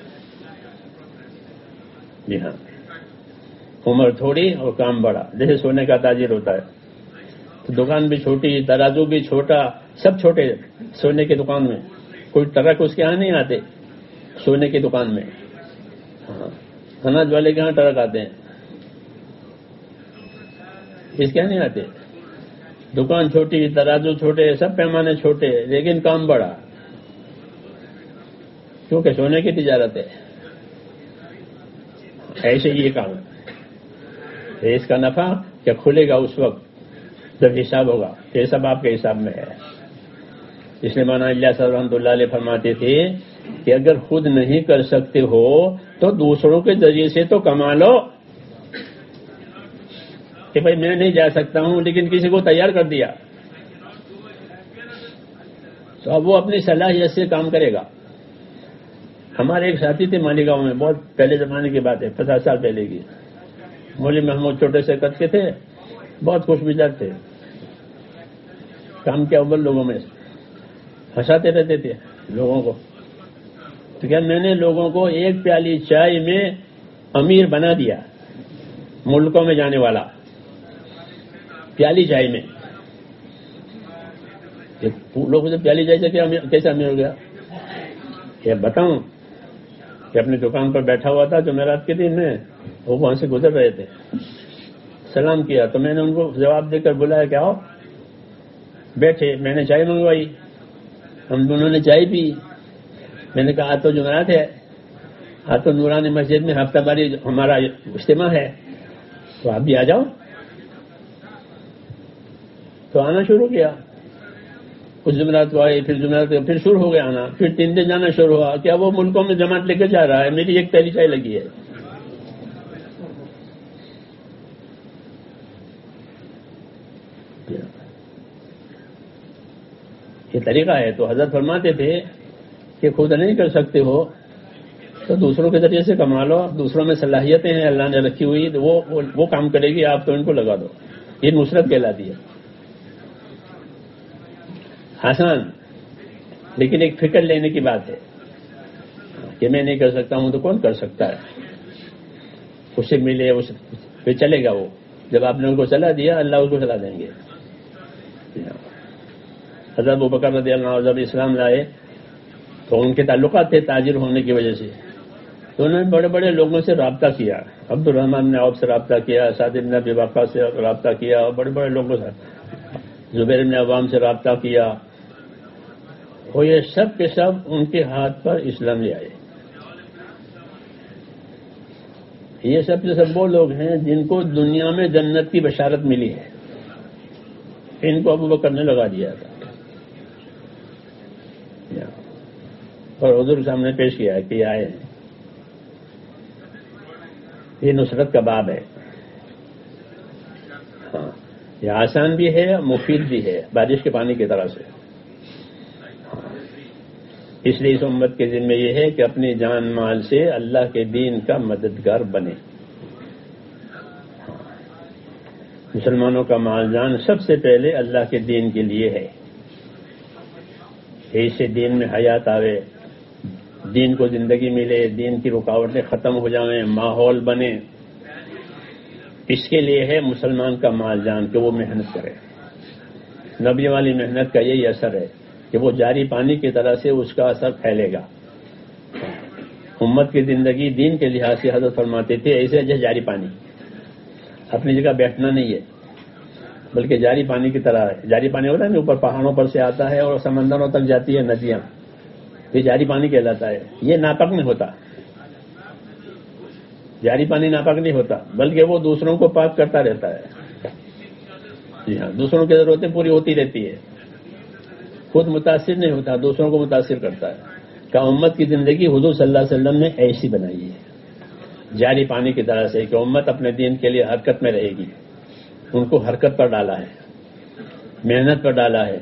جی ہاں، عمر تھوڑی اور کام بڑا. جیسے سونے کا تاجر ہوتا ہے تو دکان بھی چھوٹی، ترازو بھی چھوٹا، سب چھوٹے. سونے کی دکان میں کوئی ٹرک اس کے یہاں نہیں آتے. سونے کی دکان میں اناج والے کے یہاں ٹرک آتے ہیں، اس کے یہاں نہیں آتے. دکان چھوٹی، ترازو چھوٹے، سب پیمانے چھوٹے، لیکن کام بڑا، کیونکہ سونے کی تجارت ہے. ایسے یہ کام ہے. اس کا نفع کیا کھلے گا اس وقت جب حساب ہوگا. یہ سب آپ کے حساب میں ہے. اس لیے مولانا الیاس صاحب رحمۃ اللہ علیہ فرماتے تھے کہ اگر خود نہیں کر سکتے ہو تو دوسروں کے ذریعے سے تو کما لو. کہ بھائی میں نہیں جا سکتا ہوں لیکن کسی کو تیار کر دیا تو اب وہ اپنی صلاحیت سے کام کرے گا. ہمارے ایک ساتھی تھے مالیگاؤں میں، بہت پہلے زمانے کی بات ہے، 50 سال پہلے کی. مولوی محمود چھوٹے سے قد کے تھے، بہت خوش مزاج تھے، کام کے اول لوگوں میں ہنساتے رہتے تھے لوگوں کو. تو کیا میں نے لوگوں کو ایک پیالی چائے میں امیر بنا دیا، ملکوں میں جانے والا، پیالی چائے میں. لوگوں سے پیالی چائے سے کیسے امیر ہو گیا؟ یہ بتاؤں کہ اپنی دکان پر بیٹھا ہوا تھا جمعرات کے دن میں، وہ وہاں سے گزر رہے تھے، سلام کیا تو میں نے ان کو جواب دے کر بلایا کہ آؤ بیٹھے. میں نے چائے منگوائی، ہم دونوں نے چائے پی. میں نے کہا آج تو جمعرات ہے، آج تو نورانی مسجد میں ہفتہ واری ہمارا اجتماع ہے، تو آپ بھی آ جاؤ. تو آنا شروع کیا. کچھ جمعرات کو آئے، پھر جمعرات کو پھر شروع ہو گیا آنا، پھر 3 دن جانا شروع ہوا. کیا وہ ملکوں میں جماعت لے کے جا رہا ہے، میری ایک پیالی چائے لگی ہے. یہ طریقہ ہے. تو حضرت فرماتے تھے کہ خود نہیں کر سکتے ہو تو دوسروں کے ذریعے سے کما لو. دوسروں میں صلاحیتیں ہیں اللہ نے رکھی ہوئی، تو وہ کام کرے گی، آپ تو ان کو لگا دو. یہ نصرت کہلاتی ہے. آسان، لیکن ایک فکر لینے کی بات ہے کہ میں نہیں کر سکتا ہوں تو کون کر سکتا ہے. اس سے ملے، پھر چلے گا. وہ جب آپ نے ان کو چلا دیا، اللہ اس کو چلا دیں گے. حضرت ابوبکر رضی اللہ عنہ جب اسلام لائے تو ان کے تعلقات تھے تاجر ہونے کی وجہ سے، تو انہوں نے بڑے بڑے لوگوں سے رابطہ کیا. عبد الرحمن بن عوف سے رابطہ کیا، سعد بن ابی وقاص سے رابطہ کیا، اور بڑے بڑے لوگوں سے، زبیر بن عوام سے رابطہ کیا. اور یہ سب کے سب ان کے ہاتھ پر اسلام لے آئے. یہ سب کے سب وہ لوگ ہیں جن کو دنیا میں جنت کی بشارت ملی ہے. ان کو ابو بکر نے لگا دیا تھا اور حضور کے سامنے پیش کیا ہے کہ یہ آئے ہیں. یہ نصرت کا باب ہے. ہاں، یہ آسان بھی ہے، مفید بھی ہے، بارش کے پانی کی طرح سے. اس لیے اس امت کے ذمہ یہ ہے کہ اپنی جان مال سے اللہ کے دین کا مددگار بنے. مسلمانوں کا مال جان سب سے پہلے اللہ کے دین کے لیے ہے. اس سے دین میں حیات آوے، دین کو زندگی ملے، دین کی رکاوٹیں ختم ہو جائیں، ماحول بنے. اس کے لیے ہے مسلمان کا مال جان کہ وہ محنت کرے. نبی والی محنت کا یہی اثر ہے کہ وہ جاری پانی کی طرح سے اس کا اثر پھیلے گا. امت کی زندگی دین کے لحاظ سے حضرت فرماتے تھے ایسے جیسے جاری پانی، اپنی جگہ بیٹھنا نہیں ہے بلکہ جاری پانی کی طرح ہے. جاری پانی ہوتا ہے نا، اوپر پہاڑوں پر سے آتا ہے اور سمندروں تک جاتی ہے ندیاں، یہ جاری پانی کہلاتا ہے. یہ ناپاک نہیں ہوتا، جاری پانی ناپاک نہیں ہوتا، بلکہ وہ دوسروں کو پاک کرتا رہتا ہے. جی ہاں، دوسروں کی ضرورتیں پوری ہوتی رہتی ہے، خود متاثر نہیں ہوتا، دوسروں کو متاثر کرتا ہے. کہ امت کی زندگی حضور صلی اللہ علیہ وسلم نے ایسی بنائی ہے، جاری پانی کی طرح سے، کہ امت اپنے دین کے لیے حرکت میں رہے گی. ان کو حرکت پر ڈالا ہے، محنت پر ڈالا ہے،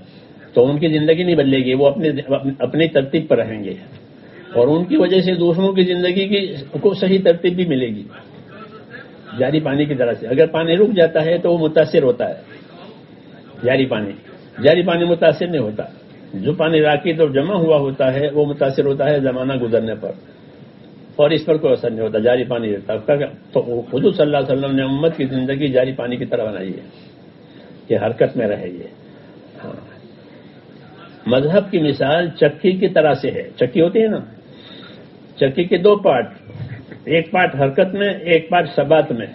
تو ان کی زندگی نہیں بدلے گی، وہ اپنی ترتیب پر رہیں گے، اور ان کی وجہ سے دوسروں کی زندگی کو صحیح ترتیب بھی ملے گی. جاری پانی کی طرح سے اگر پانی رک جاتا ہے تو وہ متاثر ہوتا ہے. جاری پانی متاثر نہیں ہوتا. جو پانی راکد اور جمع ہوا ہوتا ہے وہ متاثر ہوتا ہے زمانہ گزرنے پر، اور اس پر کوئی اثر نہیں ہوتا. جاری پانی رہتا. تو حضور صلی اللہ علیہ وسلم نے امت کی زندگی جاری پانی کی طرح بنائی ہے کہ حرکت میں رہے گی. ہاں، مذہب کی مثال چکی کی طرح سے ہے. چکی ہوتی ہے نا، چکی کے 2 پارٹ، ایک پارٹ حرکت میں، ایک پارٹ ثبات میں.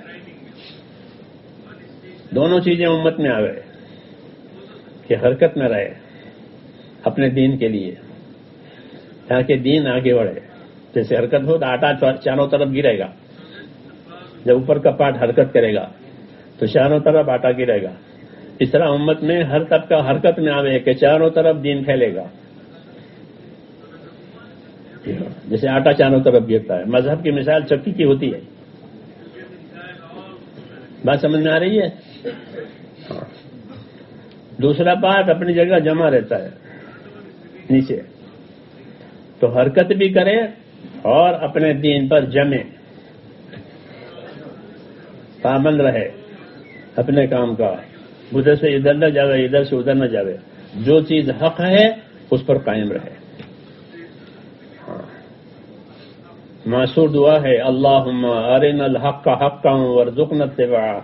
دونوں چیزیں امت میں آ گئے کہ حرکت میں رہے اپنے دین کے لیے، تاکہ دین آگے بڑھے. جیسے حرکت ہو تو آٹا چاروں طرف گرے گا، جب اوپر کا پارٹ حرکت کرے گا تو چاروں طرف آٹا گرے گا. اس طرح امت میں ہر طبقہ حرکت میں آوے کہ چاروں طرف دین پھیلے گا. جیسے آٹا چاروں طرف گرتا ہے، مذہب کی مثال چکی کی ہوتی ہے. بات سمجھ میں آ رہی ہے؟ دوسرا پارٹ اپنی جگہ جمع رہتا ہے. نیچے. تو حرکت بھی کرے اور اپنے دین پر جمے، پابند رہے اپنے کام کا، ادھر سے ادھر نہ جاوے، ادھر سے ادھر نہ جاوے، جو چیز حق ہے اس پر قائم رہے. معصور دعا ہے، اللہم ارنا الحق حقا وارزقنا اتباعہ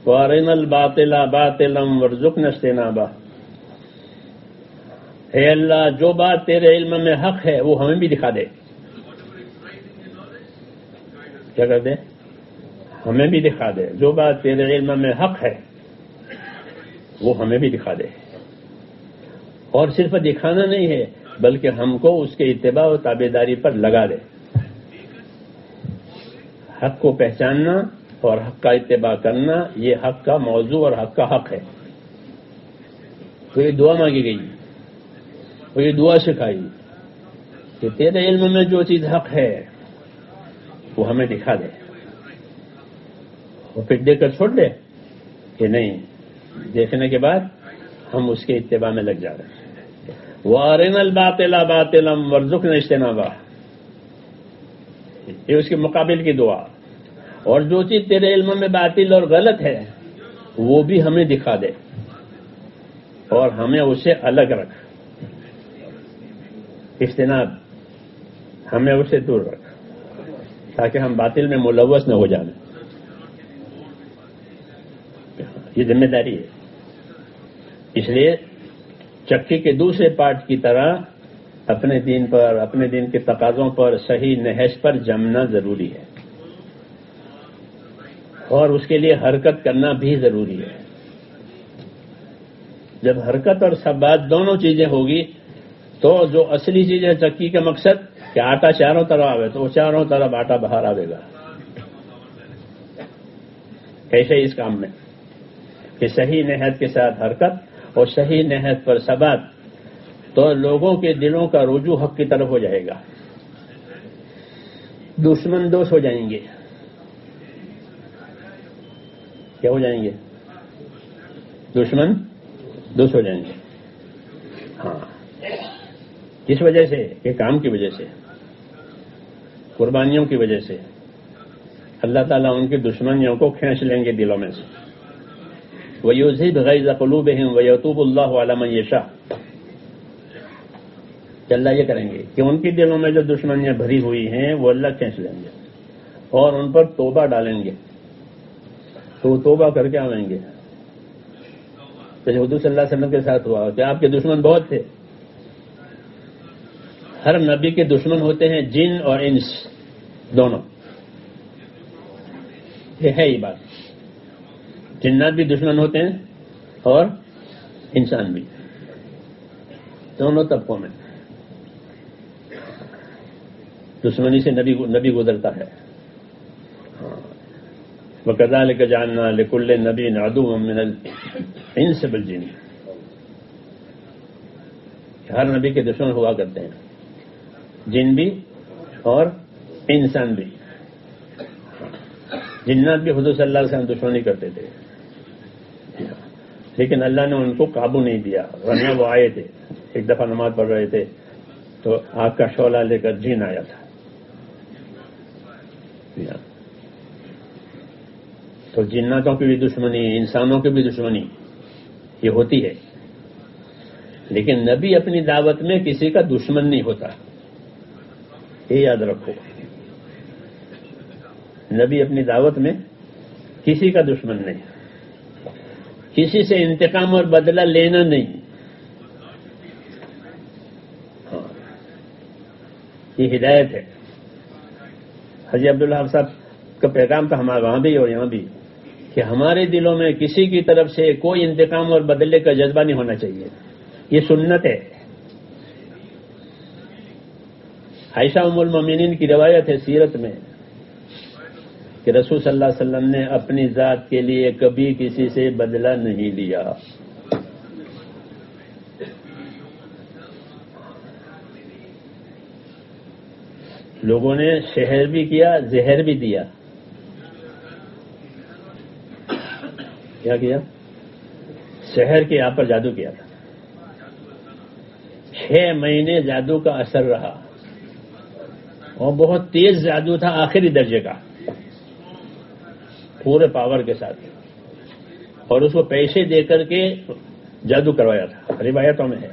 وارنا الباطل باطلا وارزقنا اجتنابہ. اے اللہ، جو بات تیرے علم میں حق ہے وہ ہمیں بھی دکھا دے. کیا کر دے؟ ہمیں بھی دکھا دے. جو بات تیرے علم میں حق ہے وہ ہمیں بھی دکھا دے. اور صرف دکھانا نہیں ہے بلکہ ہم کو اس کے اتباع و تابعداری پر لگا دے. حق کو پہچاننا اور حق کا اتباع کرنا یہ حق کا موضوع اور حق کا حق ہے. تو یہ دعا مانگی گئی اور یہ دعا سکھائی کہ تیرے علم میں جو چیز حق ہے وہ ہمیں دکھا دے، اور پھر دیکھ کر چھوڑ دے کہ نہیں. دیکھنے کے بعد ہم اس کے اتباع میں لگ جا رہے ہیں. وَأَرِنَا الْبَاطِلَ بَاطِلًا وَارْزُقْنَا اجْتِنَابَهُ، یہ اس کے مقابل کی دعا. اور جو چیز تیرے علم میں باطل اور غلط ہے وہ بھی ہمیں دکھا دے اور ہمیں اسے الگ رکھ. اجتناب، ہمیں اسے دور رکھ تاکہ ہم باطل میں ملوث نہ ہو جائیں. یہ ذمہ داری ہے. اس لیے چکی کے دوسرے پارٹ کی طرح اپنے دین پر، اپنے دین کے تقاضوں پر صحیح نہج پر جمنا ضروری ہے، اور اس کے لیے حرکت کرنا بھی ضروری ہے. جب حرکت اور ثبات دونوں چیزیں ہوگی تو جو اصلی چیز ہے چکی کا مقصد کہ آٹا چاروں طرف آوے، تو وہ چاروں طرف آٹا باہر آئے گا. کیسے اس کام میں کہ صحیح نہج کے ساتھ حرکت اور صحیح نہج پر ثبات، تو لوگوں کے دلوں کا رجوع حق کی طرف ہو جائے گا. دشمن دوست ہو جائیں گے. کیا ہو جائیں گے؟ دشمن دوست ہو جائیں گے. ہاں، کس وجہ سے؟ کہ کام کی وجہ سے، قربانیوں کی وجہ سے اللہ تعالیٰ ان کی دشمنیوں کو کھینچ لیں گے دلوں میں سے. وَيُذْهِبْ غَيْظَ قُلُوبِهِمْ وَيَتُوبُ اللَّهُ عَلَى مَن يَشَاءُ. کہ اللہ یہ کریں گے کہ ان کی دلوں میں جو دشمنیاں بھری ہوئی ہیں وہ اللہ کھینچ لیں گے اور ان پر توبہ ڈالیں گے. تو وہ توبہ کر کے آئیں گے. جیسے حضور صلی اللہ علیہ وسلم کے ساتھ ہوا کہ آپ کے دشمن بہت تھے. ہر نبی کے دشمن ہوتے ہیں جن اور انس دونوں. یہ ہے یہ بات. جنات بھی دشمن ہوتے ہیں اور انسان بھی، دونوں طبقوں میں دشمنی سے نبی گزرتا ہے. وَكَذَلِكَ جَعَلْنَا لِكُلِّ نَبِيٍّ عَدُوًّا مِّنَ الْإِنسِ وَالْجِنِّ. ہر نبی کے دشمن ہوا کرتے ہیں، جن بھی اور انسان بھی. جنات بھی حضور صلی اللہ علیہ وسلم دشمنی کرتے تھے، لیکن اللہ نے ان کو قابو نہیں دیا. ورنہ وہ آئے تھے، ایک دفعہ نماز پڑھ رہے تھے تو آگ کا شعلہ لے کر جن آیا تھا. تو جناتوں کی بھی دشمنی، انسانوں کی بھی دشمنی یہ ہوتی ہے. لیکن نبی اپنی دعوت میں کسی کا دشمن نہیں ہوتا، یہ یاد رکھو. نبی اپنی دعوت میں کسی کا دشمن نہیں، کسی سے انتقام اور بدلہ لینا نہیں. ہاں، یہ ہدایت ہے. حاجی عبداللہ صاحب کا پیغام تھا ہمارے وہاں بھی اور یہاں بھی کہ ہمارے دلوں میں کسی کی طرف سے کوئی انتقام اور بدلے کا جذبہ نہیں ہونا چاہیے. یہ سنت ہے. عائشہ ام المومنین کی روایت ہے سیرت میں کہ رسول صلی اللہ علیہ وسلم نے اپنی ذات کے لیے کبھی کسی سے بدلہ نہیں لیا. لوگوں نے شہر بھی کیا، زہر بھی دیا. کیا کیا؟ شہر کے آپ پر جادو کیا تھا، 6 مہینے جادو کا اثر رہا اور بہت تیز جادو تھا، آخری درجے کا، پورے پاور کے ساتھ، اور اس کو پیسے دے کر کے جادو کروایا تھا، روایتوں میں ہے۔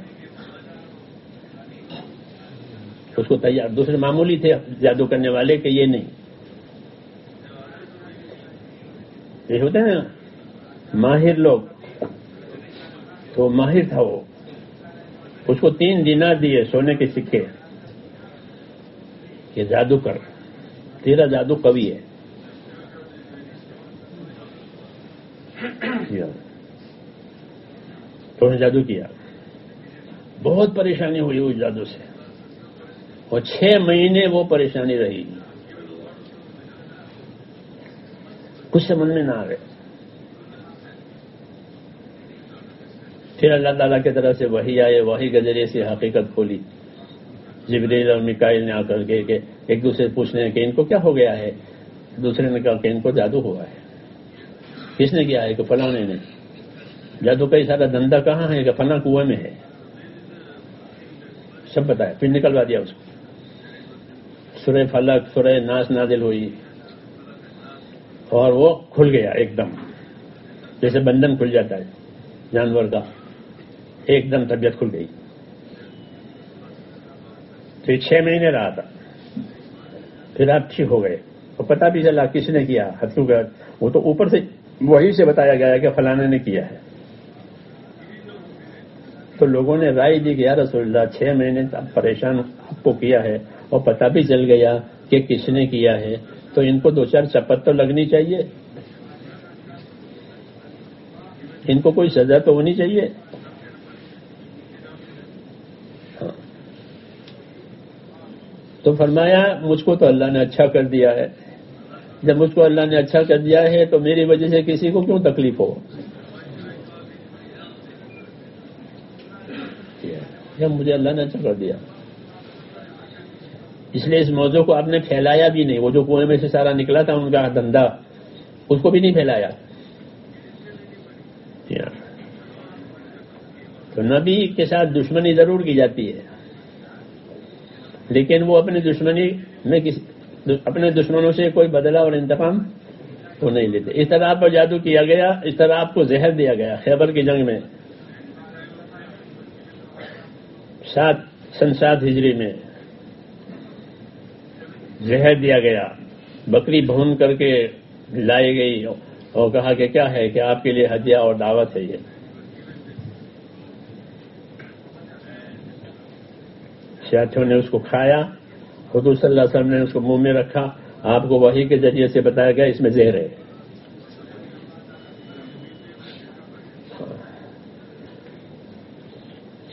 اس کو تیار، دوسرے معمولی تھے جادو کرنے والے کہ یہ نہیں، یہ ہوتے ہیں نا ماہر لوگ، تو ماہر تھا وہ، اس کو 3 دینار دیے سونے کے سکے کہ جادو کر، تیرا جادو قوی ہے۔ تو انہوں نے جادو کیا، بہت پریشانی ہوئی اس جادو سے، اور 6 مہینے وہ پریشانی رہی، کچھ سمجھ میں نہ آ گئے۔ پھر اللہ تعالیٰ کی طرف سے وحی آئے، وحی کے ذریعے سے حقیقت کھولی، جبریل اور میکائیل نے آ کر کے کہ ایک دوسرے سے پوچھنے ہیں کہ ان کو کیا ہو گیا ہے، دوسرے نے کہا کہ ان کو جادو ہوا ہے۔ کس نے کیا ہے؟ کہ فلاں نے۔ جادو کا سارا دھندا کہاں ہے؟ کہ فلاں کنویں میں ہے، سب بتایا، پھر نکلوا دیا اس کو۔ سورہ فلق، سورہ ناس نازل ہوئی اور وہ کھل گیا ایک دم، جیسے بندھن کھل جاتا ہے جانور کا، ایک دم طبیعت کھل گئی۔ تو یہ 6 مہینے رہا تھا، پھر آپ ٹھیک ہو گئے، اور پتہ بھی چلا کس نے کیا، ہتھیوں کا، وہ تو اوپر سے وہی سے بتایا گیا ہے کہ فلانے نے کیا ہے۔ تو لوگوں نے رائے دی کہ یا رسول اللہ 6 مہینے پریشان آپ کو کیا ہے اور پتہ بھی چل گیا کہ کس نے کیا ہے، تو ان کو 2-4 چپت تو لگنی چاہیے، ان کو کوئی سزا تو ہونی چاہیے۔ تو فرمایا مجھ کو تو اللہ نے اچھا کر دیا ہے، جب مجھ کو اللہ نے اچھا کر دیا ہے تو میری وجہ سے کسی کو کیوں تکلیف ہو؟ جب مجھے اللہ نے اچھا کر دیا، اس لیے اس موضوع کو آپ نے پھیلایا بھی نہیں، وہ جو کنویں میں سے سارا نکلا تھا ان کا دھندا، اس کو بھی نہیں پھیلایا۔ تو نبی کے ساتھ دشمنی ضرور کی جاتی ہے، لیکن وہ اپنی دشمنی میں اپنے دشمنوں سے کوئی بدلہ اور انتقام تو نہیں لیتے۔ اس طرح آپ پر جادو کیا گیا، اس طرح آپ کو زہر دیا گیا خیبر کی جنگ میں، 7 ہجری میں زہر دیا گیا، بکری بھون کر کے لائی گئی اور کہا کہ کیا ہے کہ آپ کے لیے ہدیہ اور دعوت ہے یہ۔ ساتھیوں نے اس کو کھایا، حضور صلی اللہ علیہ وسلم نے اس کو منہ میں رکھا، آپ کو وحی کے ذریعے سے بتایا گیا اس میں زہر ہے۔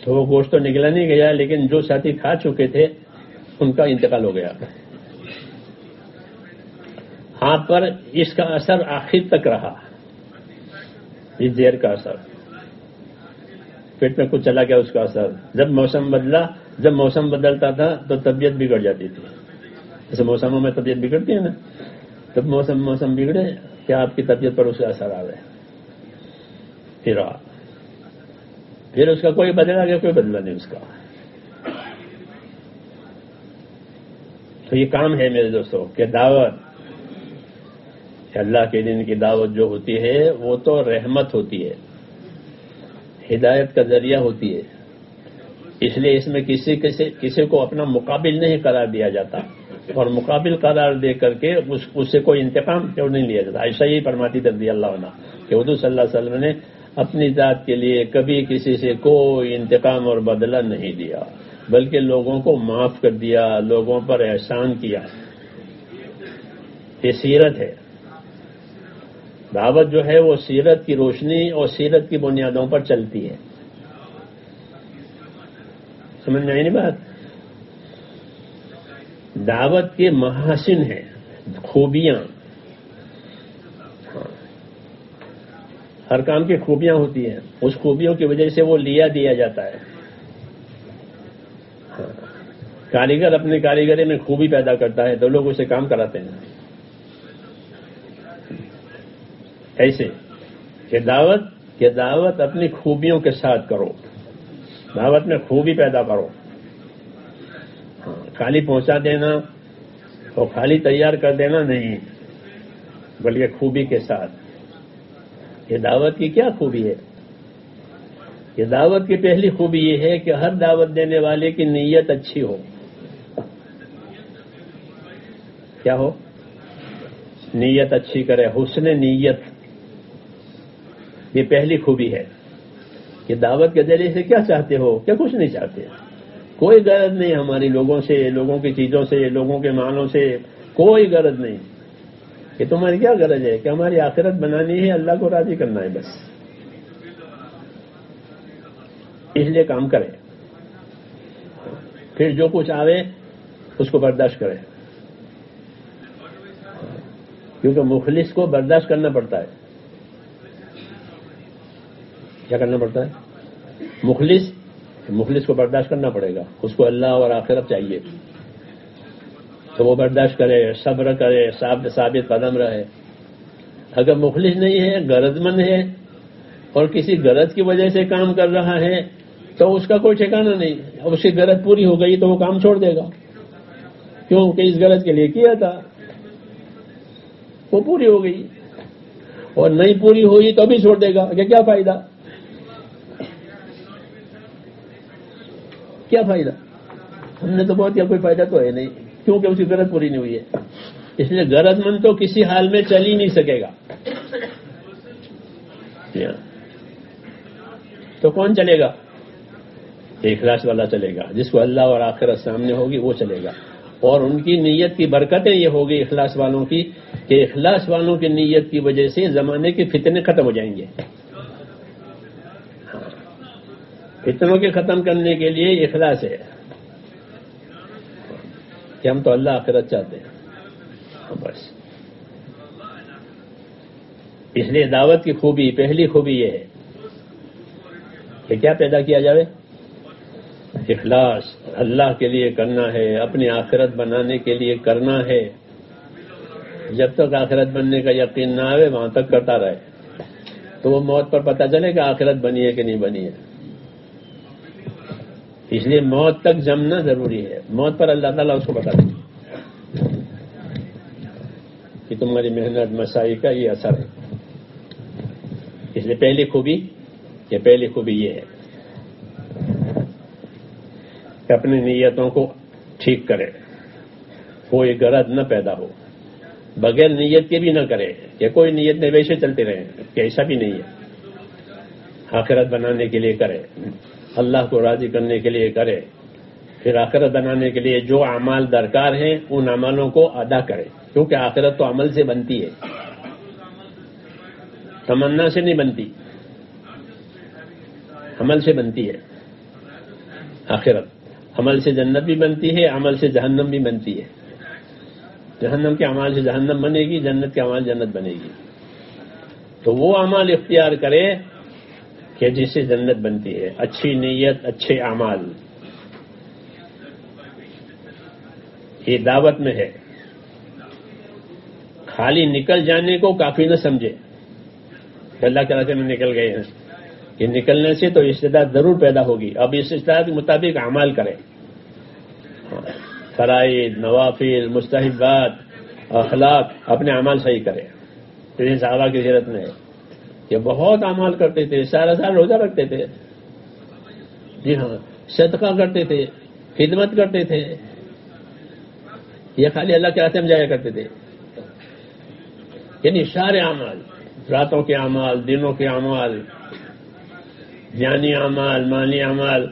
تو وہ گوشت تو نکلا نہیں گیا، لیکن جو ساتھی کھا چکے تھے ان کا انتقال ہو گیا۔ آپ پر اس کا اثر آخر تک رہا، اس زہر کا اثر، پیٹ میں کچھ چلا گیا اس کا اثر۔ جب موسم بدلتا تھا تو طبیعت بگڑ جاتی تھی، جیسے موسموں میں طبیعت بگڑتی ہے نا، جب موسم بگڑے کیا آپ کی طبیعت پر اس کا اثر آ گیا، پھر اس کا کوئی بدلا گیا، کوئی بدلا نہیں اس کا۔ تو یہ کام ہے میرے دوستوں کہ دعوت، اللہ کے دین کی دعوت جو ہوتی ہے وہ تو رحمت ہوتی ہے، ہدایت کا ذریعہ ہوتی ہے، اس لیے اس میں کسی کو اپنا مقابل نہیں قرار دیا جاتا، اور مقابل قرار دے کر کے اس سے کوئی انتقام کیوں نہیں لیا جاتا۔ ایسا ہی فرماتی رضی اللہ عنہ کہ حضور صلی اللہ علیہ وسلم نے اپنی ذات کے لیے کبھی کسی سے کوئی انتقام اور بدلہ نہیں دیا، بلکہ لوگوں کو معاف کر دیا، لوگوں پر احسان کیا۔ یہ سیرت ہے، دعوت جو ہے وہ سیرت کی روشنی اور سیرت کی بنیادوں پر چلتی ہے۔ سمجھ میں آئی نہیں بات؟ دعوت کے محاسن ہیں، خوبیاں، ہر کام کی خوبیاں ہوتی ہیں، اس خوبیوں کی وجہ سے وہ دیا جاتا ہے۔ کاریگر اپنے کاریگری میں خوبی پیدا کرتا ہے تو لوگ اسے کام کراتے ہیں۔ ایسے کہ دعوت اپنی خوبیوں کے ساتھ کرو، دعوت میں خوبی پیدا کرو. خالی پہنچا دینا اور خالی تیار کر دینا نہیں، بلکہ خوبی کے ساتھ. یہ دعوت کی کیا خوبی ہے؟ یہ دعوت کی پہلی خوبی یہ ہے کہ ہر دعوت دینے والے کی نیت اچھی ہو. کیا ہو؟ نیت اچھی کرے، حسن نیت. یہ پہلی خوبی ہے کہ دعوت کے ذریعے سے کیا چاہتے ہو؟ کیا کچھ نہیں چاہتے. کوئی غرض نہیں ہماری لوگوں سے، لوگوں کی چیزوں سے، لوگوں کے مالوں سے، کوئی غرض نہیں. کہ تمہاری کیا غرض ہے؟ کہ ہماری آخرت بنانی ہے، اللہ کو راضی کرنا ہے بس. اس لیے کام کرے، پھر جو کچھ آوے اس کو برداشت کرے، کیونکہ مخلص کو برداشت کرنا پڑتا ہے. کیا کرنا پڑتا ہے؟ مخلص کو برداشت کرنا پڑے گا. اس کو اللہ اور آخرت چاہیے تو وہ برداشت کرے، صبر کرے، ثابت قدم رہے. اگر مخلص نہیں ہے، غرض مند ہے اور کسی غرض کی وجہ سے کام کر رہا ہے تو اس کا کوئی ٹھکانہ نہیں. اب اس کی غرض پوری ہو گئی تو وہ کام چھوڑ دے گا، کیونکہ اس غرض کے لیے کیا تھا، وہ پوری ہو گئی. اور نہیں پوری ہوئی تو بھی چھوڑ دے گا کہ کیا فائدہ. کیا فائدہ؟ ہم نے تو بہت کیا، کوئی فائدہ تو ہے نہیں، کیونکہ اس کی غرض پوری نہیں ہوئی ہے. اس لیے غرض مند تو کسی حال میں چل ہی نہیں سکے گا. تو کون چلے گا؟ اخلاص والا چلے گا. جس کو اللہ اور آخرت سامنے ہوگی وہ چلے گا. اور ان کی نیت کی برکتیں یہ ہوگی اخلاص والوں کی کہ اخلاص والوں کی نیت کی وجہ سے زمانے کے فتنے ختم ہو جائیں گے. فتنوں کے ختم کرنے کے لیے اخلاص ہے کہ ہم تو اللہ آخرت چاہتے ہیں بس. اس لیے دعوت کی خوبی، پہلی خوبی یہ ہے کہ کیا پیدا کیا جائے؟ اخلاص. اللہ کے لیے کرنا ہے، اپنی آخرت بنانے کے لیے کرنا ہے. جب تک آخرت بننے کا یقین نہ آئے وہاں تک کرتا رہے تو وہ موت پر پتہ چلے کہ آخرت بنی ہے کہ نہیں بنی ہے. اس لیے موت تک جمنا ضروری ہے. موت پر اللہ تعالیٰ اس کو بتا دے کہ تمہاری محنت مساعی کا یہ اثر ہے. اس لیے پہلی خوبی یہ ہے کہ اپنی نیتوں کو ٹھیک کرے، کوئی غرض نہ پیدا ہو. بغیر نیت کے بھی نہ کرے کہ کوئی نیت نہیں، ویسے چلتے رہے کہ ایسا بھی نہیں ہے. آخرت بنانے کے لیے کرے، اللہ کو راضی کرنے کے لیے کرے، پھر آخرت بنانے کے لیے جو اعمال درکار ہیں ان اعمالوں کو ادا کرے. کیونکہ آخرت تو عمل سے بنتی ہے، تمنا سے نہیں بنتی، عمل سے بنتی ہے. آخرت عمل سے جنت بھی بنتی ہے، عمل سے جہنم بھی بنتی ہے. جہنم کے اعمال سے جہنم بنے گی، جنت کے اعمال جنت بنے گی. تو وہ اعمال اختیار کرے کہ جس سے جنت بنتی ہے. اچھی نیت، اچھے اعمال، یہ دعوت میں ہے. خالی نکل جانے کو کافی نہ سمجھے کہ اللہ کے راستے میں نکل گئے ہیں. کہ نکلنے سے تو استعداد ضرور پیدا ہوگی. اب اس استعداد کے مطابق اعمال کرے، فرائض، نوافل، مستحبات، اخلاق، اپنے اعمال صحیح کرے. جیسے صحابہ کی سیرت میں ہے کہ بہت اعمال کرتے تھے، سارا سال روزہ رکھتے تھے، جی ہاں، صدقہ کرتے تھے، خدمت کرتے تھے. یہ خالی اللہ کے راستے میں جایا کرتے تھے. یعنی سارے اعمال، راتوں کے اعمال، دنوں کے اعمال، جانی اعمال، مالی اعمال.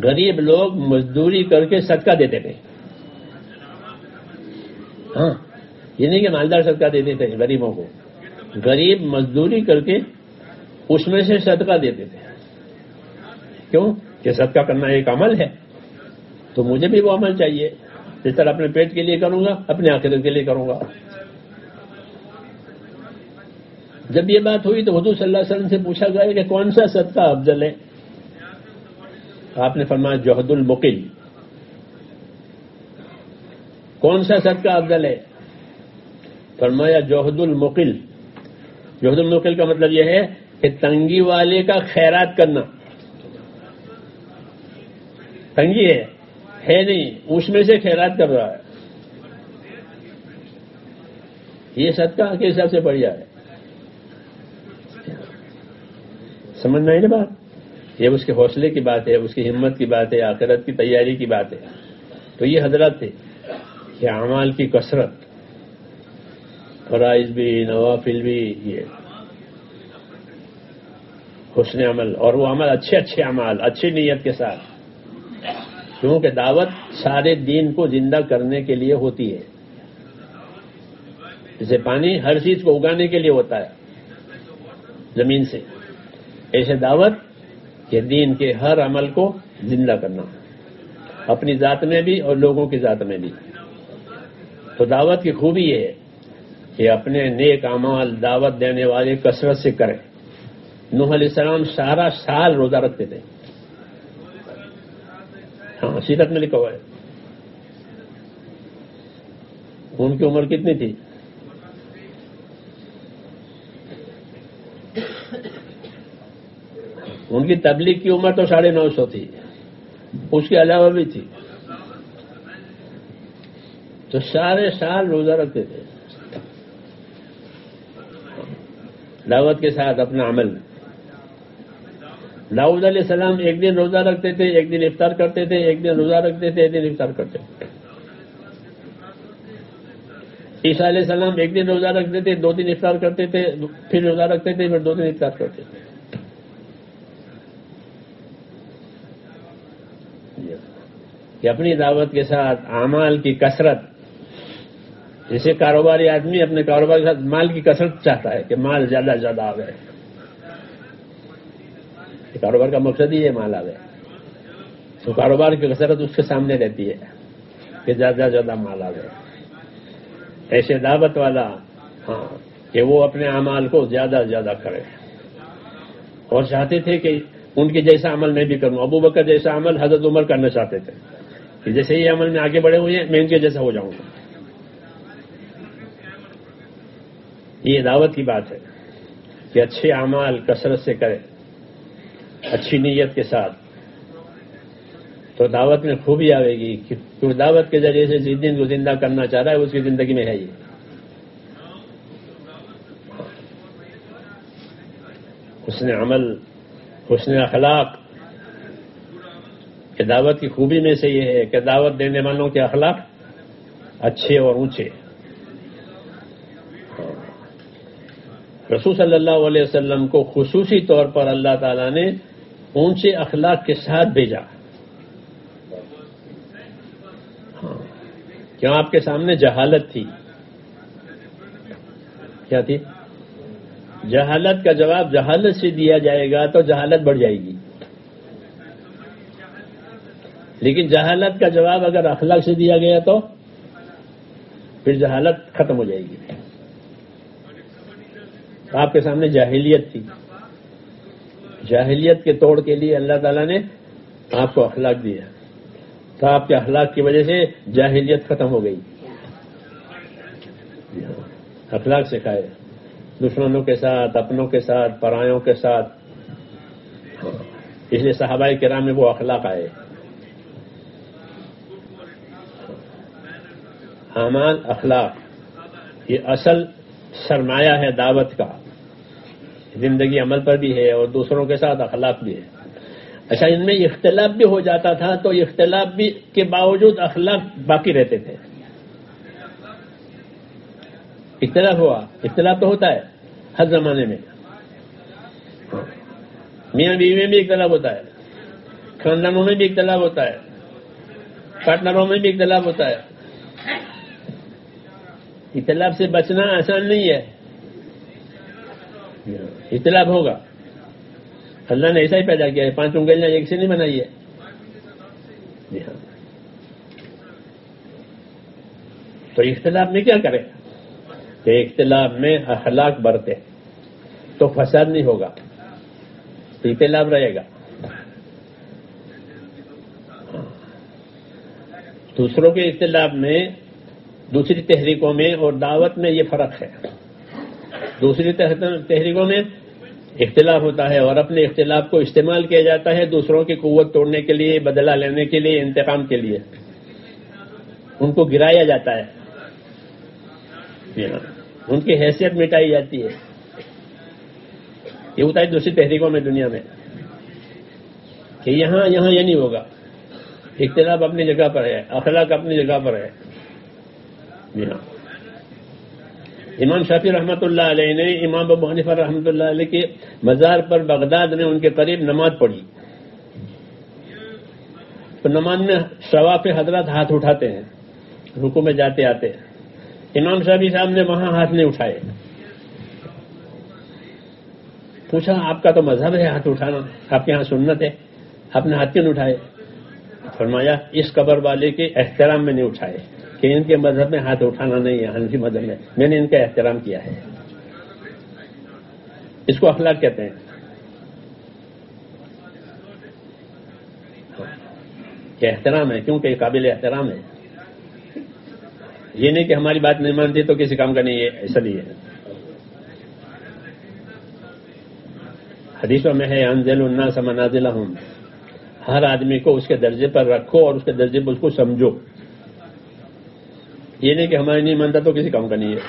غریب لوگ مزدوری کر کے صدقہ دیتے تھے. ہاں، یہ نہیں کہ مالدار صدقہ دیتے تھے غریبوں کو، غریب مزدوری کر کے اس میں سے صدقہ دیتے تھے. کیوں؟ کہ صدقہ کرنا ایک عمل ہے تو مجھے بھی وہ عمل چاہیے. جس طرح اپنے پیٹ کے لیے کروں گا، اپنے آخرت کے لیے کروں گا. جب یہ بات ہوئی تو حضور صلی اللہ علیہ وسلم سے پوچھا گیا کہ کون سا صدقہ افضل ہے؟ آپ نے فرمایا جہد المقل. کون سا صدقہ افضل ہے؟ فرمایا جہد المقل. جہد المقل کا مطلب یہ ہے کہ تنگی والے کا خیرات کرنا. تنگی ہے نہیں، اس میں سے خیرات کر رہا ہے، یہ صدقہ کے حساب سے بڑھیا ہے. سمجھنا ہے نا بات؟ یہ اس کے حوصلے کی بات ہے، اس کی ہمت کی بات ہے، آخرت کی تیاری کی بات ہے. تو یہ حضرات تھے کہ اعمال کی کثرت، فرائض بھی، نوافل بھی، یہ حسن عمل، اور وہ عمل اچھے اعمال اچھی نیت کے ساتھ، کیونکہ دعوت سارے دین کو زندہ کرنے کے لیے ہوتی ہے. جیسے پانی ہر چیز کو اگانے کے لیے ہوتا ہے زمین سے، ایسے دعوت کہ دین کے ہر عمل کو زندہ کرنا، اپنی ذات میں بھی اور لوگوں کی ذات میں بھی. تو دعوت کی خوبی یہ ہے کہ اپنے نیک اعمال دعوت دینے والے کثرت سے کریں. نوح علیہ السلام سارا سال روزہ رکھتے تھے. ہاں، سیرت میں لکھا ہوا ہے. ان کی عمر کتنی تھی؟ ان کی تبلیغ کی عمر تو 950 تھی، اس کے علاوہ بھی تھی. تو سارے سال روزہ رکھتے تھے دعوت کے ساتھ اپنا عمل. داؤد علیہ السلام ایک دن روزہ رکھتے تھے، ایک دن افطار کرتے تھے، ایک دن روزہ رکھتے تھے، ایک دن افطار کرتے تھے. عیسیٰ علیہ السلام ایک دن روزہ رکھتے تھے، 2 دن افطار کرتے تھے، پھر روزہ رکھتے تھے، پھر 2 دن افطار کرتے تھے. کہ اپنی دعوت کے ساتھ اعمال کی کثرت. جیسے کاروباری آدمی اپنے کاروبار کے ساتھ مال کی کثرت چاہتا ہے کہ مال زیادہ سے زیادہ آئے. کاروبار کا مقصد ہی ہے مال آئے. تو کاروبار کی کثرت اس کے سامنے رہتی ہے کہ زیادہ سے زیادہ مال آئے. ایسے دعوت والا ہاں کہ وہ اپنے اعمال کو زیادہ سے زیادہ کرے، اور چاہتے تھے کہ ان کے جیسا عمل میں بھی کروں. ابو بکر جیسا عمل حضرت عمر کرنا چاہتے تھے کہ جیسے یہ عمل میں آگے بڑھے ہوئے ہیں میں ان کے جیسا ہو جاؤں گا. یہ دعوت کی بات ہے کہ اچھے اعمال کثرت سے کرے، اچھی نیت کے ساتھ. تو دعوت میں خوبی آئے گی کہ دعوت کے ذریعے سے جس دن کو زندہ کرنا چاہ رہا ہے اس کی زندگی میں ہے. یہ حسن عمل، حسن اخلاق. کہ دعوت کی خوبی میں سے یہ ہے کہ دعوت دینے والوں کے اخلاق اچھے اور اونچے. رسول صلی اللہ علیہ وسلم کو خصوصی طور پر اللہ تعالیٰ نے اونچے اخلاق کے ساتھ بھیجا. کیوں؟ آپ کے سامنے جہالت تھی. کیا تھی؟ جہالت کا جواب جہالت سے دیا جائے گا تو جہالت بڑھ جائے گی، لیکن جہالت کا جواب اگر اخلاق سے دیا گیا تو پھر جہالت ختم ہو جائے گی. آپ کے سامنے جاہلیت تھی، جاہلیت کے توڑ کے لیے اللہ تعالیٰ نے آپ کو اخلاق دیا، تو آپ کے اخلاق کی وجہ سے جاہلیت ختم ہو گئی. اخلاق سکھائے دشمنوں کے ساتھ، اپنوں کے ساتھ، پرایوں کے ساتھ. اس لیے صحابہ کرام میں وہ اخلاق آئے. اعمال، اخلاق، یہ اصل سرمایہ ہے دعوت کا. زندگی عمل پر بھی ہے اور دوسروں کے ساتھ اخلاق بھی ہے. اچھا، ان میں اختلاف بھی ہو جاتا تھا تو اختلاف بھی کے باوجود اخلاق باقی رہتے تھے. اختلاف تو ہوتا ہے ہر زمانے میں. میاں بیوی میں بھی اختلاف ہوتا ہے، خاندانوں میں بھی اختلاف ہوتا ہے، پارٹنروں میں بھی اختلاف ہوتا ہے. اختلاف سے بچنا آسان نہیں ہے. اختلاف ہوگا. اللہ نے ایسا ہی پیدا کیا ہے، 5 انگلیاں ایک سے نہیں بنائی ہے. جی ہاں. تو اختلاف میں کیا کریں کہ اختلاف میں اخلاق برتے تو فساد نہیں ہوگا، تو اختلاف رہے گا. دوسروں کے اختلاف میں، دوسری تحریکوں میں اور دعوت میں یہ فرق ہے. دوسری تحریکوں میں اختلاف ہوتا ہے اور اپنے اختلاف کو استعمال کیا جاتا ہے دوسروں کی قوت توڑنے کے لیے، بدلہ لینے کے لیے، انتقام کے لیے، ان کو گرایا جاتا ہے، ان کی حیثیت مٹائی جاتی ہے۔ یہ ہوتا ہے دوسری تحریکوں میں دنیا میں کہ یہاں یہ نہیں ہوگا، اختلاف اپنی جگہ پر ہے، اخلاق اپنی جگہ پر ہے۔ جی ہاں، امام شافعی رحمۃ اللہ علیہ نے امام ابو حنیفہ رحمۃ اللہ علیہ کے مزار پر بغداد میں ان کے قریب نماز پڑھی، تو نماز میں شواف حضرات ہاتھ اٹھاتے ہیں، رکوع میں جاتے آتے ہیں، امام شافعی صاحب نے وہاں ہاتھ نہیں اٹھائے۔ پوچھا آپ کا تو مذہب ہے ہاتھ اٹھانا، آپ کے یہاں سنت ہے، آپ نے ہاتھ کیوں نہیں اٹھائے؟ فرمایا اس قبر والے کے احترام میں نہیں اٹھائے کہ ان کے مذہب میں ہاتھ اٹھانا نہیں ہے، حنفی مذہب میں نے ان کا احترام کیا ہے۔ اس کو اخلاق کہتے ہیں۔ یہ احترام ہے کیونکہ یہ قابل احترام ہے، یہ نہیں کہ ہماری بات نہیں مانتی تو کسی کام کا نہیں ہے، ایسا نہیں ہے۔ حدیثوں میں ہے انزل الناس منازلہم، ہر آدمی کو اس کے درجے پر رکھو اور اس کے درجے پر اس کو سمجھو، یہ نہیں کہ ہمارے نہیں مانتا تو کسی کام کا نہیں ہے۔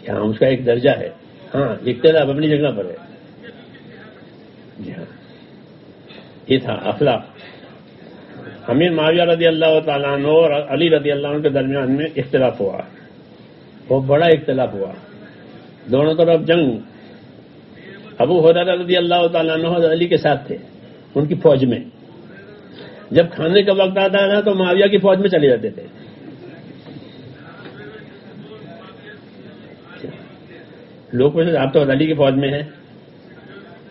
یہاں اس کا ایک درجہ ہے، ہاں اختلاف اپنی جگہ پر ہے۔ جی ہاں، یہ تھا اخلاق۔ امیر معاویہ رضی اللہ تعالیٰ عنہ اور علی رضی اللہ عنہ کے درمیان میں اختلاف ہوا، بہت بڑا اختلاف ہوا، دونوں طرف جنگ۔ ابو ہریرہ رضی اللہ تعالیٰ عنہ علی کے ساتھ تھے ان کی فوج میں، جب کھانے کا وقت آتا تھا تو معاویہ کی فوج میں چلے جاتے تھے۔ لوگ پوچھتے آپ تو علی کی فوج میں ہیں،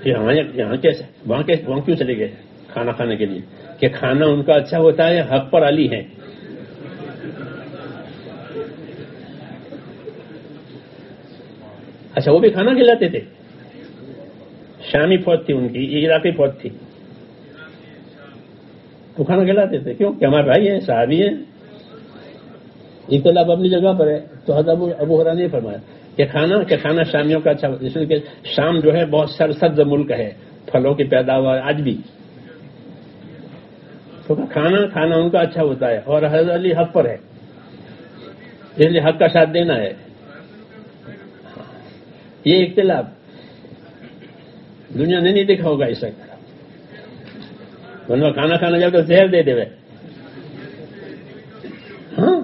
یہاں کیسے وہاں کیوں چلے گئے کھانا کھانے کے لیے؟ کہ کھانا ان کا اچھا ہوتا ہے، حق پر علی ہیں۔ اچھا وہ بھی کھانا کھلاتے تھے؟ شامی فوج تھی ان کی، عراقی فوج تھی، تو کھانا کھلاتے تھے، کیوں کہ ہمارے بھائی ہیں، صحابی ہیں، اختلاف اپنی جگہ پر ہے۔ تو حضرت ابو ہریرہ نے فرمایا کہ کھانا شامیوں کا اچھا، اس لیے کہ شام جو ہے بہت سرسبز ملک ہے، پھلوں کی پیداوار آج بھی، تو کھانا ان کا اچھا ہوتا ہے اور حضرت علی حق پر ہے، اس لیے حق کا ساتھ دینا ہے۔ یہ اختلاف دنیا نے نہیں دیکھا ہوگا اس وقت، ورنہ کھانا کھانا جب تو زہر دے دے، ہاں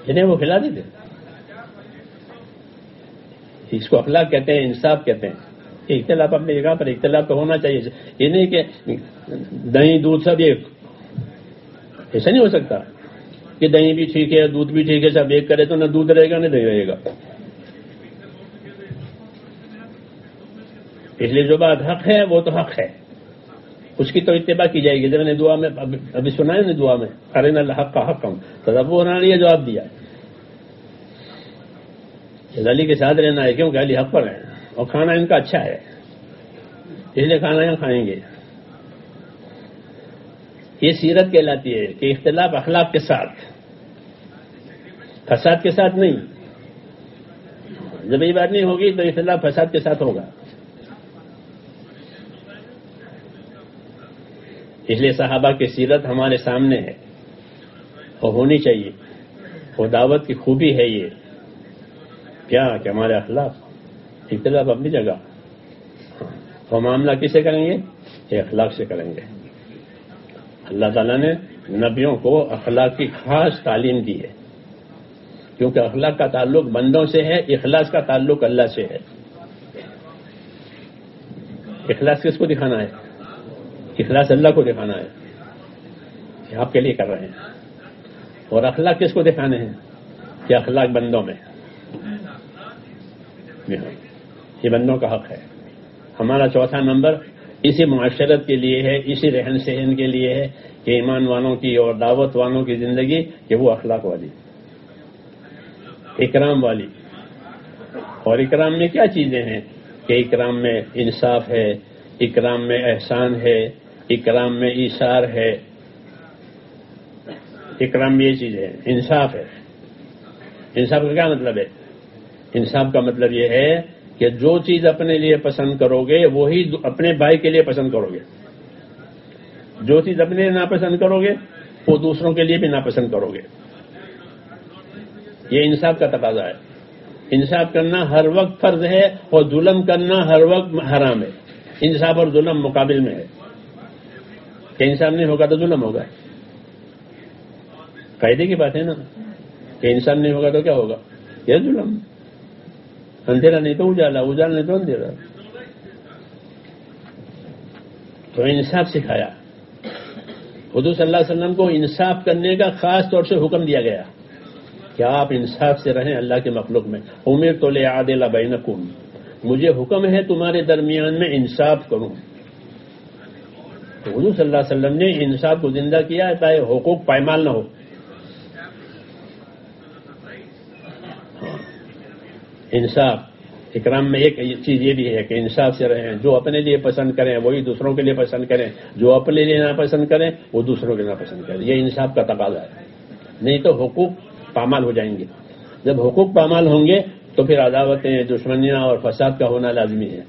جنہیں وہ کھلا دیتے۔ اس کو اخلاق کہتے ہیں، انصاف کہتے ہیں۔ اختلاف اپنی جگہ پر، اختلاف تو ہونا چاہیے، یہ نہیں کہ دہی دودھ سب ایک، ایسا نہیں ہو سکتا کہ دہی بھی ٹھیک ہے دودھ بھی ٹھیک ہے، سب ایک کرے تو نہ دودھ رہے گا نہ دہی رہے گا۔ اس لیے جو بات حق ہے وہ تو حق ہے، اس کی تو اتباع کی جائے گی۔ جب نے دعا میں ابھی سنا ہے نا، دعا میں ارنا الحق کا حق ہوں، تو اب وہ نے یہ جواب دیا علی کے ساتھ رہنا ہے کیونکہ علی حق پر ہے اور کھانا ان کا اچھا ہے، اس لیے کھانا یہاں کھائیں گے۔ یہ سیرت کہلاتی ہے کہ اختلاف اخلاق کے ساتھ، فساد کے ساتھ نہیں۔ جب یہ بات نہیں ہوگی تو اختلاف فساد کے ساتھ ہوگا۔ اس لیے صحابہ کی سیرت ہمارے سامنے ہے اور ہونی چاہیے، اور دعوت کی خوبی ہے یہ کیا کہ ہمارے اخلاق، اختلاف اپنی جگہ، اور معاملہ کسے کریں گے؟ یہ اخلاق سے کریں گے۔ اللہ تعالیٰ نے نبیوں کو اخلاق کی خاص تعلیم دی ہے، کیونکہ اخلاق کا تعلق بندوں سے ہے، اخلاص کا تعلق اللہ سے ہے۔ اخلاص کس کو دکھانا ہے؟ اخلاص اللہ کو دکھانا ہے کہ آپ کے لیے کر رہے ہیں، اور اخلاق کس کو دکھانے ہیں؟ کہ اخلاق بندوں میں، یہ بندوں کا حق ہے۔ ہمارا چوتھا نمبر اسی معاشرت کے لیے ہے، اسی رہن سہن کے لیے ہے کہ ایمان والوں کی اور دعوت والوں کی زندگی کہ وہ اخلاق والی، اکرام والی۔ اور اکرام میں کیا چیزیں ہیں؟ کہ اکرام میں انصاف ہے، اکرام میں احسان ہے، اکرام میں ایثار ہے، اکرام میں یہ چیز ہے، انصاف ہے۔ انصاف کا کیا مطلب ہے؟ انصاف کا مطلب یہ ہے کہ جو چیز اپنے لیے پسند کرو گے وہی اپنے بھائی کے لیے پسند کرو گے، جو چیز اپنے لیے ناپسند کرو گے وہ دوسروں کے لیے بھی ناپسند کرو گے. یہ انصاف کا تقاضا ہے. انصاف کرنا ہر وقت فرض ہے اور ظلم کرنا ہر وقت حرام ہے. انصاف اور ظلم مقابل میں ہے. کہ انصاف نہیں ہوگا تو ظلم ہوگا. قاعدے کی بات ہے نا کہ انصاف نہیں ہوگا تو کیا ہوگا؟ یہ ظلم. اندھیرا نہیں تو اجالا، اجالا نہیں تو اندھیرا. تو انصاف سکھایا. حضور صلی اللہ علیہ وسلم کو انصاف کرنے کا خاص طور سے حکم دیا گیا کہ آپ انصاف سے رہیں اللہ کے مخلوق میں. امرت لأعدل بینکم، مجھے حکم ہے تمہارے درمیان میں انصاف کروں. تو حضور صلی اللہ علیہ وسلم نے انصاف کو زندہ کیا ہے تاکہ حقوق پائمال نہ ہو. انصاف اکرام میں ایک چیز یہ بھی ہے کہ انصاف سے رہیں. جو اپنے لیے پسند کریں وہی دوسروں کے لیے پسند کریں، جو اپنے لیے ناپسند کریں وہ دوسروں کے ناپسند کریں. یہ انصاف کا تقاضا ہے. نہیں تو حقوق پامال ہو جائیں گے. جب حقوق پامال ہوں گے تو پھر عداوتیں، دشمنیاں اور فساد کا ہونا لازمی ہے.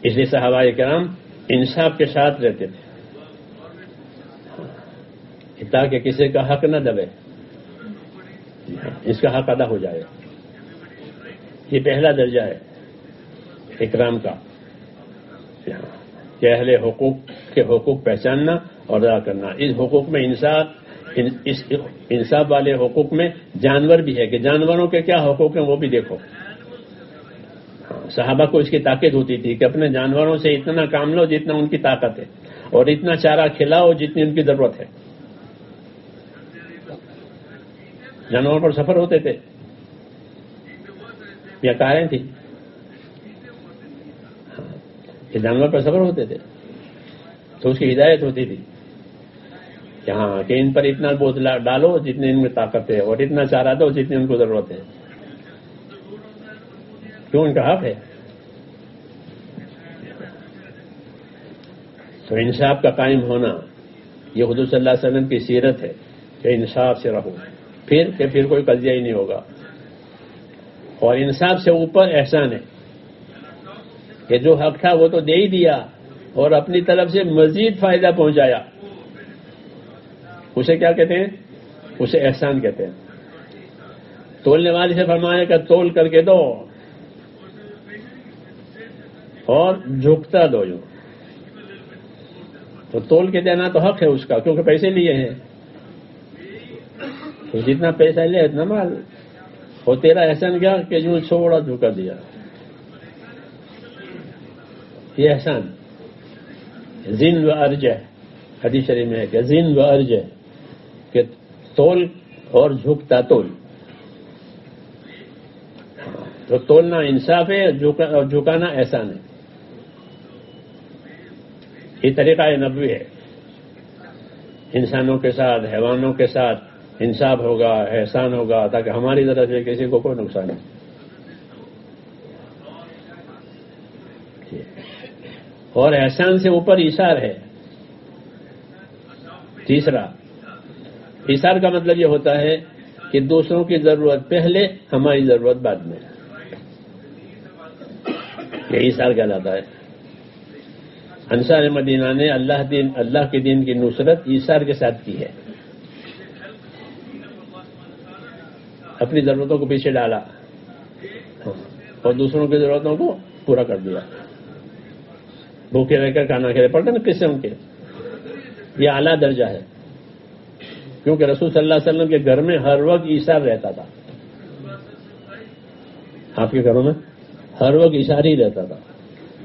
اس لیے صحابہ کرام انصاف کے ساتھ رہتے تھے تاکہ کسی کا حق نہ دبے، اس کا حق ادا ہو جائے. یہ پہلا درجہ ہے اکرام کا کہ اہل حقوق کے حقوق پہچاننا اور ادا کرنا. اس حقوق میں انصاف والے حقوق میں جانور بھی ہے کہ جانوروں کے کیا حقوق ہیں وہ بھی دیکھو. صحابہ کو اس کی طاقت ہوتی تھی کہ اپنے جانوروں سے اتنا کام لو جتنا ان کی طاقت ہے اور اتنا چارہ کھلاؤ جتنی ان کی ضرورت ہے. جانوروں پر سفر ہوتے تھے یا کاریں تھیں؟ جانور پر سفر ہوتے تھے تو اس کی ہدایت ہوتی تھی کہ ہاں کہ ان پر اتنا بوجھ ڈالو جتنی ان میں طاقت ہے اور اتنا چارہ دو جتنی ان کو ضرورت ہے. کیوں؟ ان کا حق ہے. تو انصاف کا قائم ہونا یہ حضور صلی اللہ علیہ وسلم کی سیرت ہے کہ انصاف سے رہو. پھر کوئی قضیہ ہی نہیں ہوگا. اور انصاف سے اوپر احسان ہے کہ جو حق تھا وہ تو دے ہی دیا اور اپنی طرف سے مزید فائدہ پہنچایا. اسے کیا کہتے ہیں؟ اسے احسان کہتے ہیں. تولنے والے سے فرمایا کہ تول کر کے دو اور جھکتا دو. یوں تو تول کے دینا تو حق ہے اس کا کیونکہ پیسے لیے ہیں. تو جتنا پیسہ لے اتنا مال. اور تیرا احسان کیا کہ یوں چھوڑا جھکا دیا. یہ احسان زن و ارج ہے. حدیث شریف میں ہے کہ زن و ارج ہے کہ تول اور جھکتا تول. تو تولنا انصاف ہے اور جھکانا احسان ہے. یہ طریقہ نبوی ہے. انسانوں کے ساتھ حیوانوں کے ساتھ انصاف ہوگا، احسان ہوگا تاکہ ہماری طرف سے کسی کو کوئی نقصان نہیں. اور احسان سے اوپر ایثار ہے. تیسرا ایثار کا مطلب یہ ہوتا ہے کہ دوسروں کی ضرورت پہلے، ہماری ضرورت بعد میں. یہ ایثار کہلاتا ہے. انصار مدینہ نے اللہ کے دین کی نصرت ایثار کے ساتھ کی ہے. اپنی ضرورتوں کو پیچھے ڈالا اور دوسروں کی ضرورتوں کو پورا کر دیا. بھوکے رہ کر کھانا کھلے پڑتے نا قصے ان کے. یہ اعلیٰ درجہ ہے کیونکہ رسول صلی اللہ علیہ وسلم کے گھر میں ہر وقت ایثار رہتا تھا. آپ کے گھروں میں ہر وقت ایثار ہی رہتا تھا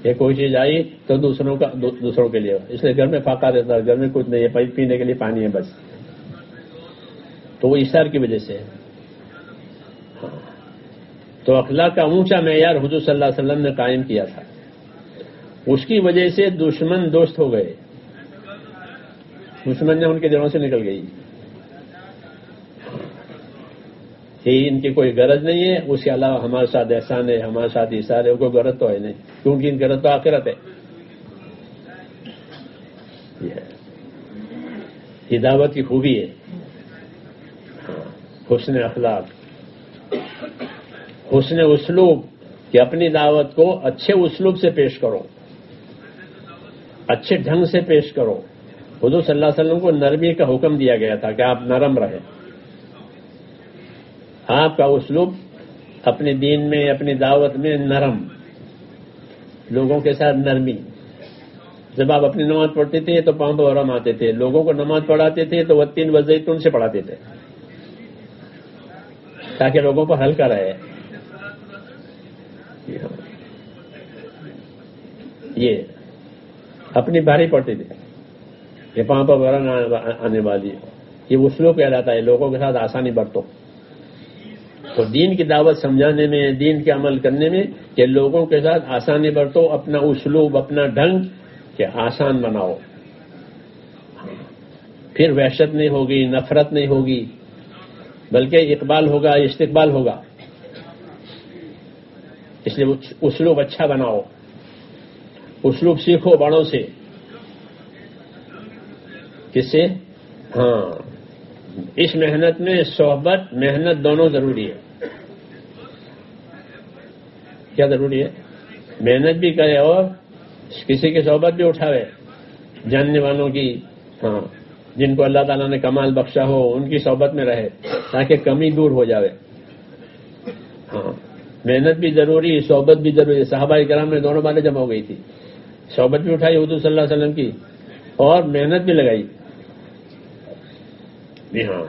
کہ کوئی چیز آئی تو دوسروں کے لیے. اس لیے گھر میں فاقہ رہتا ہے. گھر میں کچھ نہیں ہے، پینے کے لیے پانی ہے بس. تو وہ ایثار کی وجہ سے. تو اخلاق کا اونچا معیار حضور صلی اللہ علیہ وسلم نے قائم کیا تھا. اس کی وجہ سے دشمن دوست ہو گئے. دشمن نے ان کے دلوں سے نکل گئی کہ ان کی کوئی غرض نہیں ہے، اس کے علاوہ ہمارے ساتھ احسان ہے، ہمارے ساتھ ایثار ہے. کوئی غرض تو ہے نہیں کیونکہ ان غرض تو آخرت ہے. یہ دعوت کی خوبی ہے حسن اخلاق، حسن اسلوب، کہ اپنی دعوت کو اچھے اسلوب سے پیش کرو، اچھے ڈھنگ سے پیش کرو۔ حضور صلی اللہ علیہ وسلم کو نرمی کا حکم دیا گیا تھا کہ آپ نرم رہیں۔ آپ کا اسلوب اپنے دین میں، اپنی دعوت میں نرم، لوگوں کے ساتھ نرمی۔ جب آپ اپنی نماز پڑھتے تھے تو پاؤں پہ ورم آتے تھے، لوگوں کو نماز پڑھاتے تھے تو والتین والزیتون سے پڑھاتے تھے تاکہ لوگوں پر ہلکا رہے۔ یہ اپنی بھاری پڑھتے تھے، یہ پاؤں پر ورم آنے والی، یہ اسلوب کہلاتا ہے، لوگوں کے ساتھ آسانی برتو۔ تو دین کی دعوت سمجھانے میں، دین کے عمل کرنے میں، کہ لوگوں کے ساتھ آسانی برتو، اپنا اسلوب، اپنا ڈھنگ کہ آسان بناؤ، پھر وحشت نہیں ہوگی، نفرت نہیں ہوگی، بلکہ اقبال ہوگا، استقبال ہوگا۔ اس لیے اسلوب اچھا بناؤ، اسلوب سیکھو بڑوں سے۔ کس سے؟ ہاں، اس محنت میں صحبت، محنت دونوں ضروری ہے۔ کیا ضروری ہے؟ محنت بھی کرے اور کسی کی صحبت بھی اٹھاوے، جاننے والوں کی، ہاں، جن کو اللہ تعالیٰ نے کمال بخشا ہو ان کی صحبت میں رہے تاکہ کمی دور ہو جاوے۔ ہاں، محنت بھی ضروری، صحبت بھی ضروری۔ صحابہ کرام میں دونوں باتیں جمع ہو گئی تھی، صحبت بھی اٹھائی حضور صلی اللہ علیہ وسلم کی اور محنت بھی لگائی۔ جی ہاں،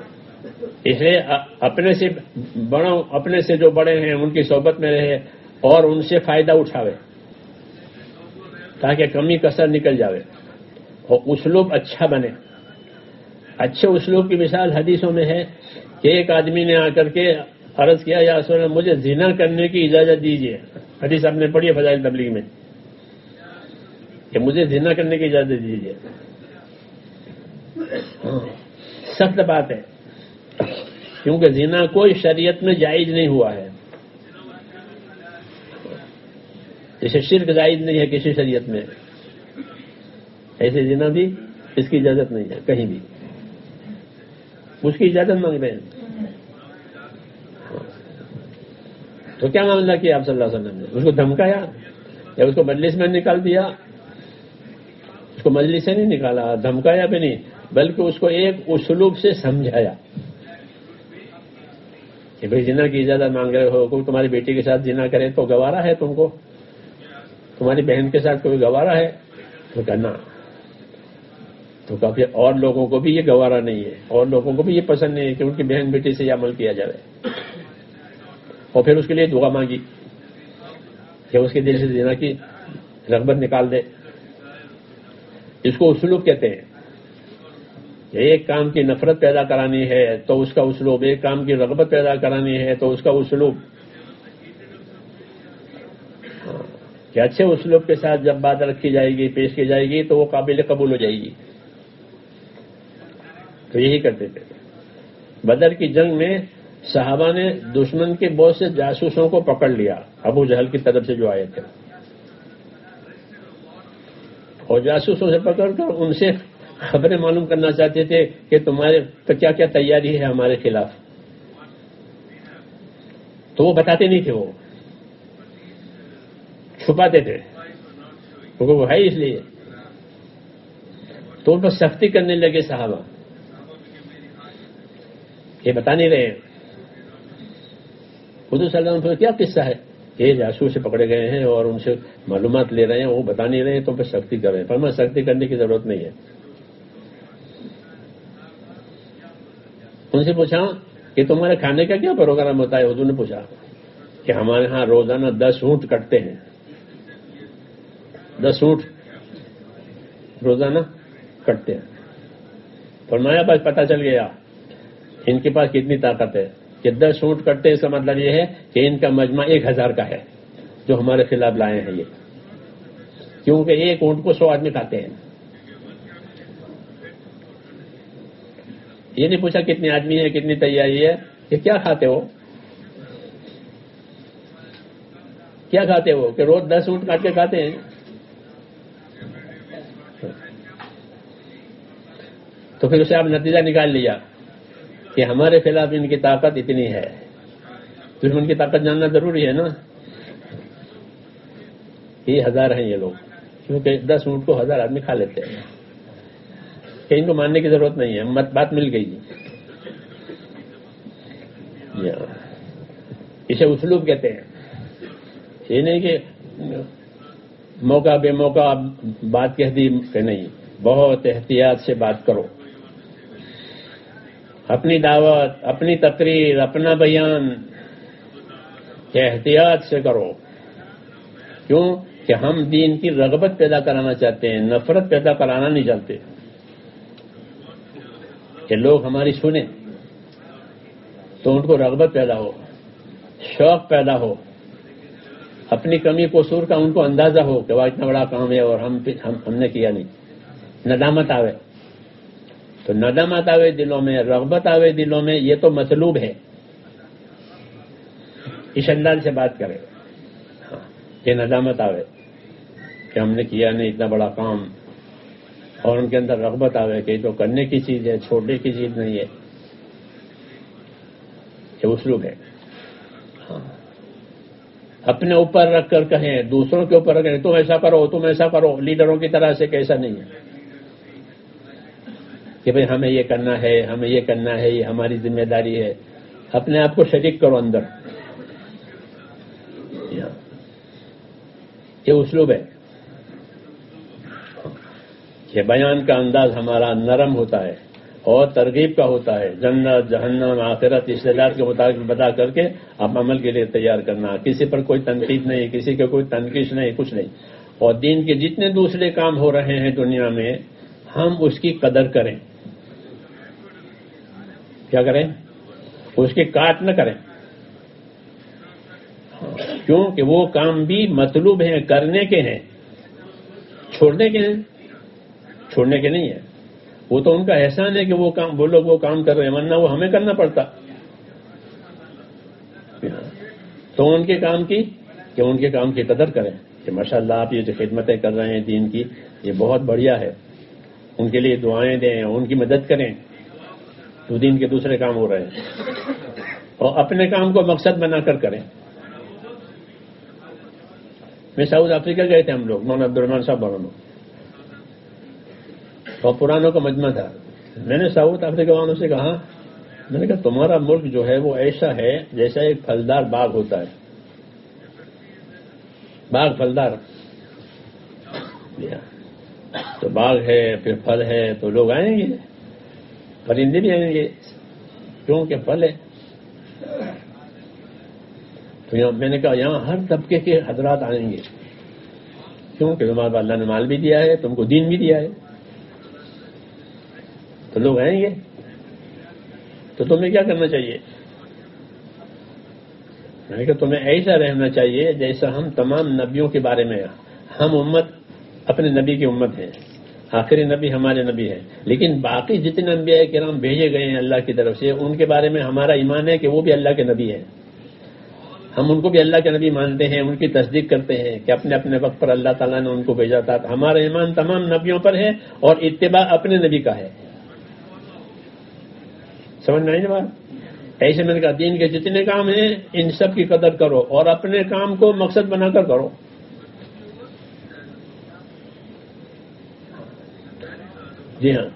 اس لیے اپنے سے جو بڑے ہیں ان کی صحبت میں رہے اور ان سے فائدہ اٹھاوے تاکہ کمی کسر نکل جاوے اور اسلوب اچھا بنے۔ اچھے اسلوب کی مثال حدیثوں میں ہے کہ ایک آدمی نے آ کر کے عرض کیا، یا رسول اللہ مجھے زنا کرنے کی اجازت دیجیے۔ حدیث آپ نے پڑھی ہے فضائل تبلیغ میں کہ مجھے زنا کرنے کی اجازت دیجیے۔ سخت بات ہے، کیونکہ زنا کوئی شریعت میں جائز نہیں ہوا ہے، جیسے شرک جائز نہیں ہے کسی شریعت میں، ایسے زنا بھی اس کی اجازت نہیں ہے کہیں بھی، اس کی اجازت مانگ رہے ہیں۔ تو کیا معاملہ کیا آپ صلی اللہ علیہ وسلم نے؟ اس کو دھمکایا یا اس کو مجلس میں نکال دیا؟ اس کو مجلس سے نہیں نکالا، دھمکایا بھی نہیں، بلکہ اس کو ایک اسلوب سے سمجھایا کہ بھئی زنا کی اجازت مانگ رہے ہو، کوئی تمہاری بیٹی کے ساتھ زنا کرے تو گوارا ہے تم کو؟ تمہاری بہن کے ساتھ کوئی گوارا ہے؟ تو کہنا تو کافی، اور لوگوں کو بھی یہ گوارا نہیں ہے، اور لوگوں کو بھی یہ پسند نہیں ہے کہ ان کی بہن بیٹی سے یہ عمل کیا جائے، اور پھر اس کے لیے دعا مانگی کہ اس کے دل سے زنا کی رغبت نکال دے۔ اس کو اسلوب کہتے ہیں۔ ایک کام کی نفرت پیدا کرانی ہے تو اس کا اسلوب، ایک کام کی رغبت پیدا کرانی ہے تو اس کا اسلوب، کہ اچھے اسلوب کے ساتھ جب بات رکھی جائے گی، پیش کی جائے گی تو وہ قابل قبول ہو جائے گی۔ تو یہی کرتے تھے۔ بدر کی جنگ میں صحابہ نے دشمن کے بہت سے جاسوسوں کو پکڑ لیا، ابو جہل کی طرف سے جو آئے تھے، اور جاسوسوں سے پکڑ کر ان سے خبریں معلوم کرنا چاہتے تھے کہ تمہارے کیا کیا تیاری ہے ہمارے خلاف۔ تو وہ بتاتے نہیں تھے، وہ چھپاتے تھے کیونکہ وہ ہے اس لیے۔ تو ان پر سختی کرنے لگے صحابہ، یہ بتا نہیں رہے۔ حضور صلی اللہ علیہ وسلم کیا قصہ ہے؟ یہ جاسوس سے پکڑے گئے ہیں اور ان سے معلومات لے رہے ہیں، وہ بتا نہیں رہے ہیں، تو پھر سختی کر رہے ہیں۔ فرمایا سختی کرنے کی ضرورت نہیں ہے۔ ان سے پوچھا کہ تمہارے کھانے کا کیا پروگرام ہوتا ہے؟ حضور نے پوچھا کہ ہمارے ہاں روزانہ 10 اونٹ کٹتے ہیں، 10 اونٹ روزانہ کٹتے ہیں۔ فرمایا بس پتہ چل گیا ان کے پاس کتنی طاقت ہے کہ 10 اونٹ کٹتے ہیں، اس کا مطلب یہ ہے کہ ان کا مجمع 1000 کا ہے جو ہمارے خلاف لائے ہیں یہ، کیونکہ ایک اونٹ کو 100 آدمی کھاتے ہیں۔ یہ نہیں پوچھا کتنے آدمی ہے، کتنی تیاری ہے، کہ کیا کھاتے ہو، کیا کھاتے ہو، کہ روز 10 اونٹ کاٹ کے کھاتے ہیں۔ تو پھر اسے آپ نتیجہ نکال لیا کہ ہمارے خلاف ان کی طاقت اتنی ہے. دشمن کی طاقت جاننا ضروری ہے نا. یہ 1000 ہیں یہ لوگ، کیونکہ 10 اونٹ کو 1000 آدمی کھا لیتے ہیں. کہ ان کو ماننے کی ضرورت نہیں ہے، بات مل گئی. اسے اسلوب کہتے ہیں. یہ نہیں کہ موقع بے موقع بات کہہ دی کہ نہیں، بہت احتیاط سے بات کرو. اپنی دعوت، اپنی تقریر، اپنا بیان احتیاط سے کرو. کیوں کہ ہم دین کی رغبت پیدا کرانا چاہتے ہیں، نفرت پیدا کرانا نہیں چاہتے. کہ لوگ ہماری سنیں تو ان کو رغبت پیدا ہو، شوق پیدا ہو، اپنی کمی قصور کا ان کو اندازہ ہو کہ وہ اتنا بڑا کام ہے اور ہم نے کیا نہیں. ندامت آوے تو ندامت آوے دلوں میں، رغبت آوے دلوں میں. یہ تو مطلوب ہے. اس انداز سے بات کرے کہ ندامت آوے کہ ہم نے کیا نہیں اتنا بڑا کام، اور ان کے اندر رغبت آوے کہ یہ تو کرنے کی چیز ہے، چھوڑنے کی چیز نہیں ہے. یہ اسلوب ہے. اپنے اوپر رکھ کر کہیں، دوسروں کے اوپر رکھیں تم ایسا کرو، تم ایسا کرو. لیڈروں کی طرح سے کیسا نہیں ہے کہ بھئی ہمیں یہ کرنا ہے، ہمیں یہ کرنا ہے، یہ ہماری ذمہ داری ہے. اپنے آپ کو شریک کرو اندر. یہ اسلوب ہے کہ بیان کا انداز ہمارا نرم ہوتا ہے اور ترغیب کا ہوتا ہے. جنت، جہنم، آخرت استعداد کے مطابق بتا کر کے آپ عمل کے لیے تیار کرنا. کسی پر کوئی تنقید نہیں، کسی کے کوئی تنقید نہیں، کچھ نہیں. اور دین کے جتنے دوسرے کام ہو رہے ہیں دنیا میں، ہم اس کی قدر کریں. کیا کریں؟ اس کی کاٹ نہ کریں. کیونکہ وہ کام بھی مطلوب ہیں، کرنے کے ہیں، چھوڑنے کے ہیں، چھوڑنے کے نہیں ہیں. وہ تو ان کا احسان ہے کہ وہ لوگ وہ کام کر رہے ہیں، ورنہ وہ ہمیں کرنا پڑتا. تو ان کے کام کی قدر کریں کہ ماشاءاللہ آپ یہ جو خدمتیں کر رہے ہیں دین کی، یہ بہت بڑھیا ہے. ان کے لیے دعائیں دیں، ان کی مدد کریں. تو دین کے دوسرے کام ہو رہے ہیں اور اپنے کام کو مقصد بنا کر کریں. میں ساؤتھ افریقہ گئے تھے ہم لوگ، مولانا عبدالرحمان صاحب بولوں، اور پرانوں کا مجمع تھا. میں نے ساؤتھ افریقہ والوں سے کہا، میں نے کہا تمہارا ملک جو ہے وہ ایسا ہے جیسا ایک پھلدار باغ ہوتا ہے. باغ پھلدار، تو باغ ہے پھر پھل ہے تو لوگ آئیں گے، پرندے بھی آئیں گے کیونکہ پھل ہے. تو میں نے کہا یہاں ہر طبقے کے حضرات آئیں گے کیونکہ تمہارے اللہ نے مال بھی دیا ہے، تم کو دین بھی دیا ہے، تو لوگ آئیں گے. تو تمہیں کیا کرنا چاہیے؟ میں نے کہا تمہیں ایسا رہنا چاہیے جیسا ہم تمام نبیوں کے بارے میں. ہم امت اپنے نبی کی امت ہیں، آخری نبی ہمارے نبی ہیں، لیکن باقی جتنے انبیاء کرام بھیجے گئے ہیں اللہ کی طرف سے، ان کے بارے میں ہمارا ایمان ہے کہ وہ بھی اللہ کے نبی ہیں. ہم ان کو بھی اللہ کے نبی مانتے ہیں، ان کی تصدیق کرتے ہیں کہ اپنے اپنے وقت پر اللہ تعالیٰ نے ان کو بھیجا تھا. ہمارا ایمان تمام نبیوں پر ہے اور اتباع اپنے نبی کا ہے. سمجھ میں آئی نا بات؟ ایسے میں نے کہا دین کے جتنے کام ہیں ان سب کی قدر کرو اور اپنے کام کو مقصد بنا کر کرو. جی ہاں،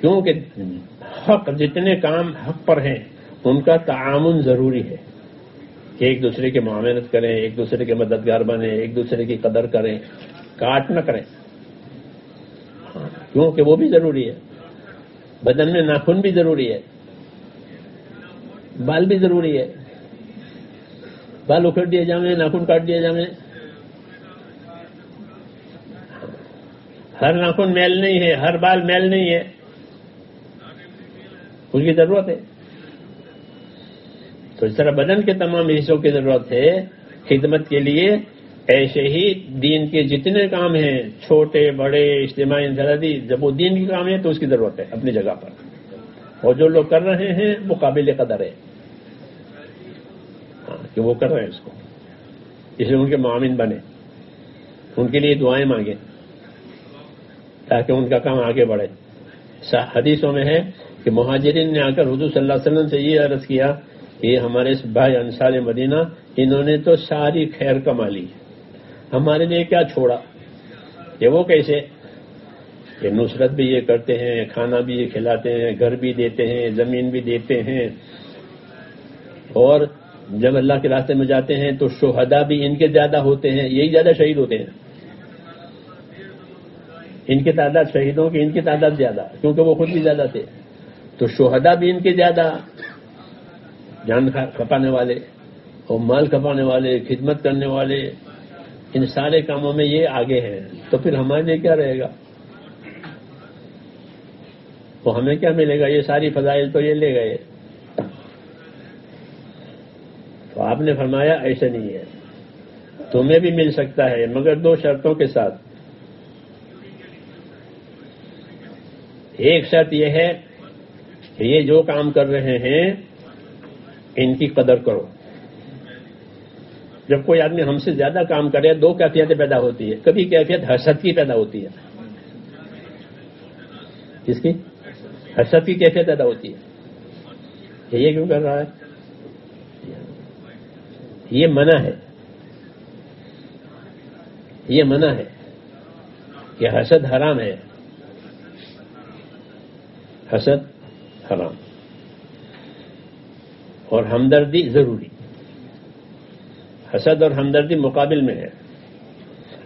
کیونکہ حق جتنے کام حق پر ہیں ان کا تعاون ضروری ہے کہ ایک دوسرے کی معاونت کریں، ایک دوسرے کے مددگار بنیں، ایک دوسرے کی قدر کریں، کاٹ نہ کریں. کیونکہ وہ بھی ضروری ہے. بدن میں ناخن بھی ضروری ہے، بال بھی ضروری ہے. بال اکھڑ دیے جائیں، ناخن کاٹ دیے جائیں. ہر ناخن میل نہیں ہے، ہر بال میل نہیں ہے، اس کی ضرورت ہے. تو اس طرح بدن کے تمام حصوں کی ضرورت ہے خدمت کے لیے. ایسے ہی دین کے جتنے کام ہیں چھوٹے بڑے اجتماعی انفرادی، جب وہ دین کے کام ہے تو اس کی ضرورت ہے اپنی جگہ پر. اور جو لوگ کر رہے ہیں وہ قابل قدر ہے کہ وہ کر رہے ہیں اس کو، اس لیے ان کے معاون بنے، ان کے لیے دعائیں مانگیں تاکہ ان کا کام آگے بڑھے. حدیثوں میں ہے کہ مہاجرین نے آ کر حضور صلی اللہ علیہ وسلم سے یہ عرض کیا کہ ہمارے اس بھائی انصار مدینہ انہوں نے تو ساری خیر کما لی، ہمارے لیے کیا چھوڑا؟ کہ وہ کیسے کہ نصرت بھی یہ کرتے ہیں، کھانا بھی یہ کھلاتے ہیں، گھر بھی دیتے ہیں، زمین بھی دیتے ہیں، اور جب اللہ کے راستے میں جاتے ہیں تو شہداء بھی ان کے زیادہ ہوتے ہیں، یہی زیادہ شہید ہوتے ہیں، ان کی تعداد شہیدوں کی ان کی تعداد زیادہ، کیونکہ وہ خود بھی زیادہ تھے، تو شہداء بھی ان کے زیادہ، جان کھپانے والے اور مال کھپانے والے، خدمت کرنے والے، ان سارے کاموں میں یہ آگے ہیں، تو پھر ہمارے لیے کیا رہے گا؟ تو ہمیں کیا ملے گا؟ یہ ساری فضائل تو یہ لے گئے۔ تو آپ نے فرمایا ایسا نہیں ہے، تمہیں بھی مل سکتا ہے مگر دو شرطوں کے ساتھ۔ ایک شرط یہ ہے کہ یہ جو کام کر رہے ہیں ان کی قدر کرو۔ جب کوئی آدمی ہم سے زیادہ کام کرے دو کیفیتیں پیدا ہوتی ہے، کبھی کیفیت حسد کی پیدا ہوتی ہے۔ کس کی؟ حسد کی کیفیت پیدا ہوتی ہے کہ یہ کیوں کر رہا ہے؟ یہ منع ہے، یہ منع ہے کہ حسد حرام ہے، حسد حرام، اور ہمدردی ضروری۔ حسد اور ہمدردی مقابل میں ہے۔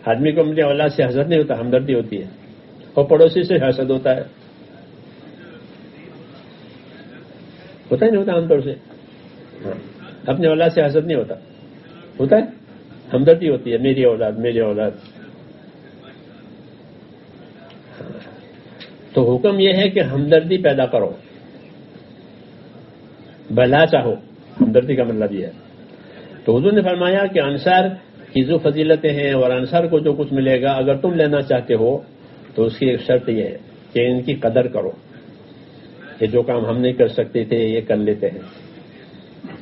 آدمی کو اپنی اولاد سے حسد نہیں ہوتا، ہمدردی ہوتی ہے، اور پڑوسی سے حسد ہوتا ہے، ہوتا ہی نہیں ہوتا عام طور سے۔ اپنے اولاد سے حسد نہیں ہوتا، ہوتا ہے ہمدردی ہوتی ہے، میری اولاد میری اولاد۔ تو حکم یہ ہے کہ ہمدردی پیدا کرو، بھلا چاہو، ہمدردی کا مطلب یہ ہے۔ تو حضور نے فرمایا کہ انصار کی جو فضیلتیں ہیں اور انصار کو جو کچھ ملے گا اگر تم لینا چاہتے ہو تو اس کی ایک شرط یہ ہے کہ ان کی قدر کرو۔ یہ جو کام ہم نہیں کر سکتے تھے یہ کر لیتے ہیں،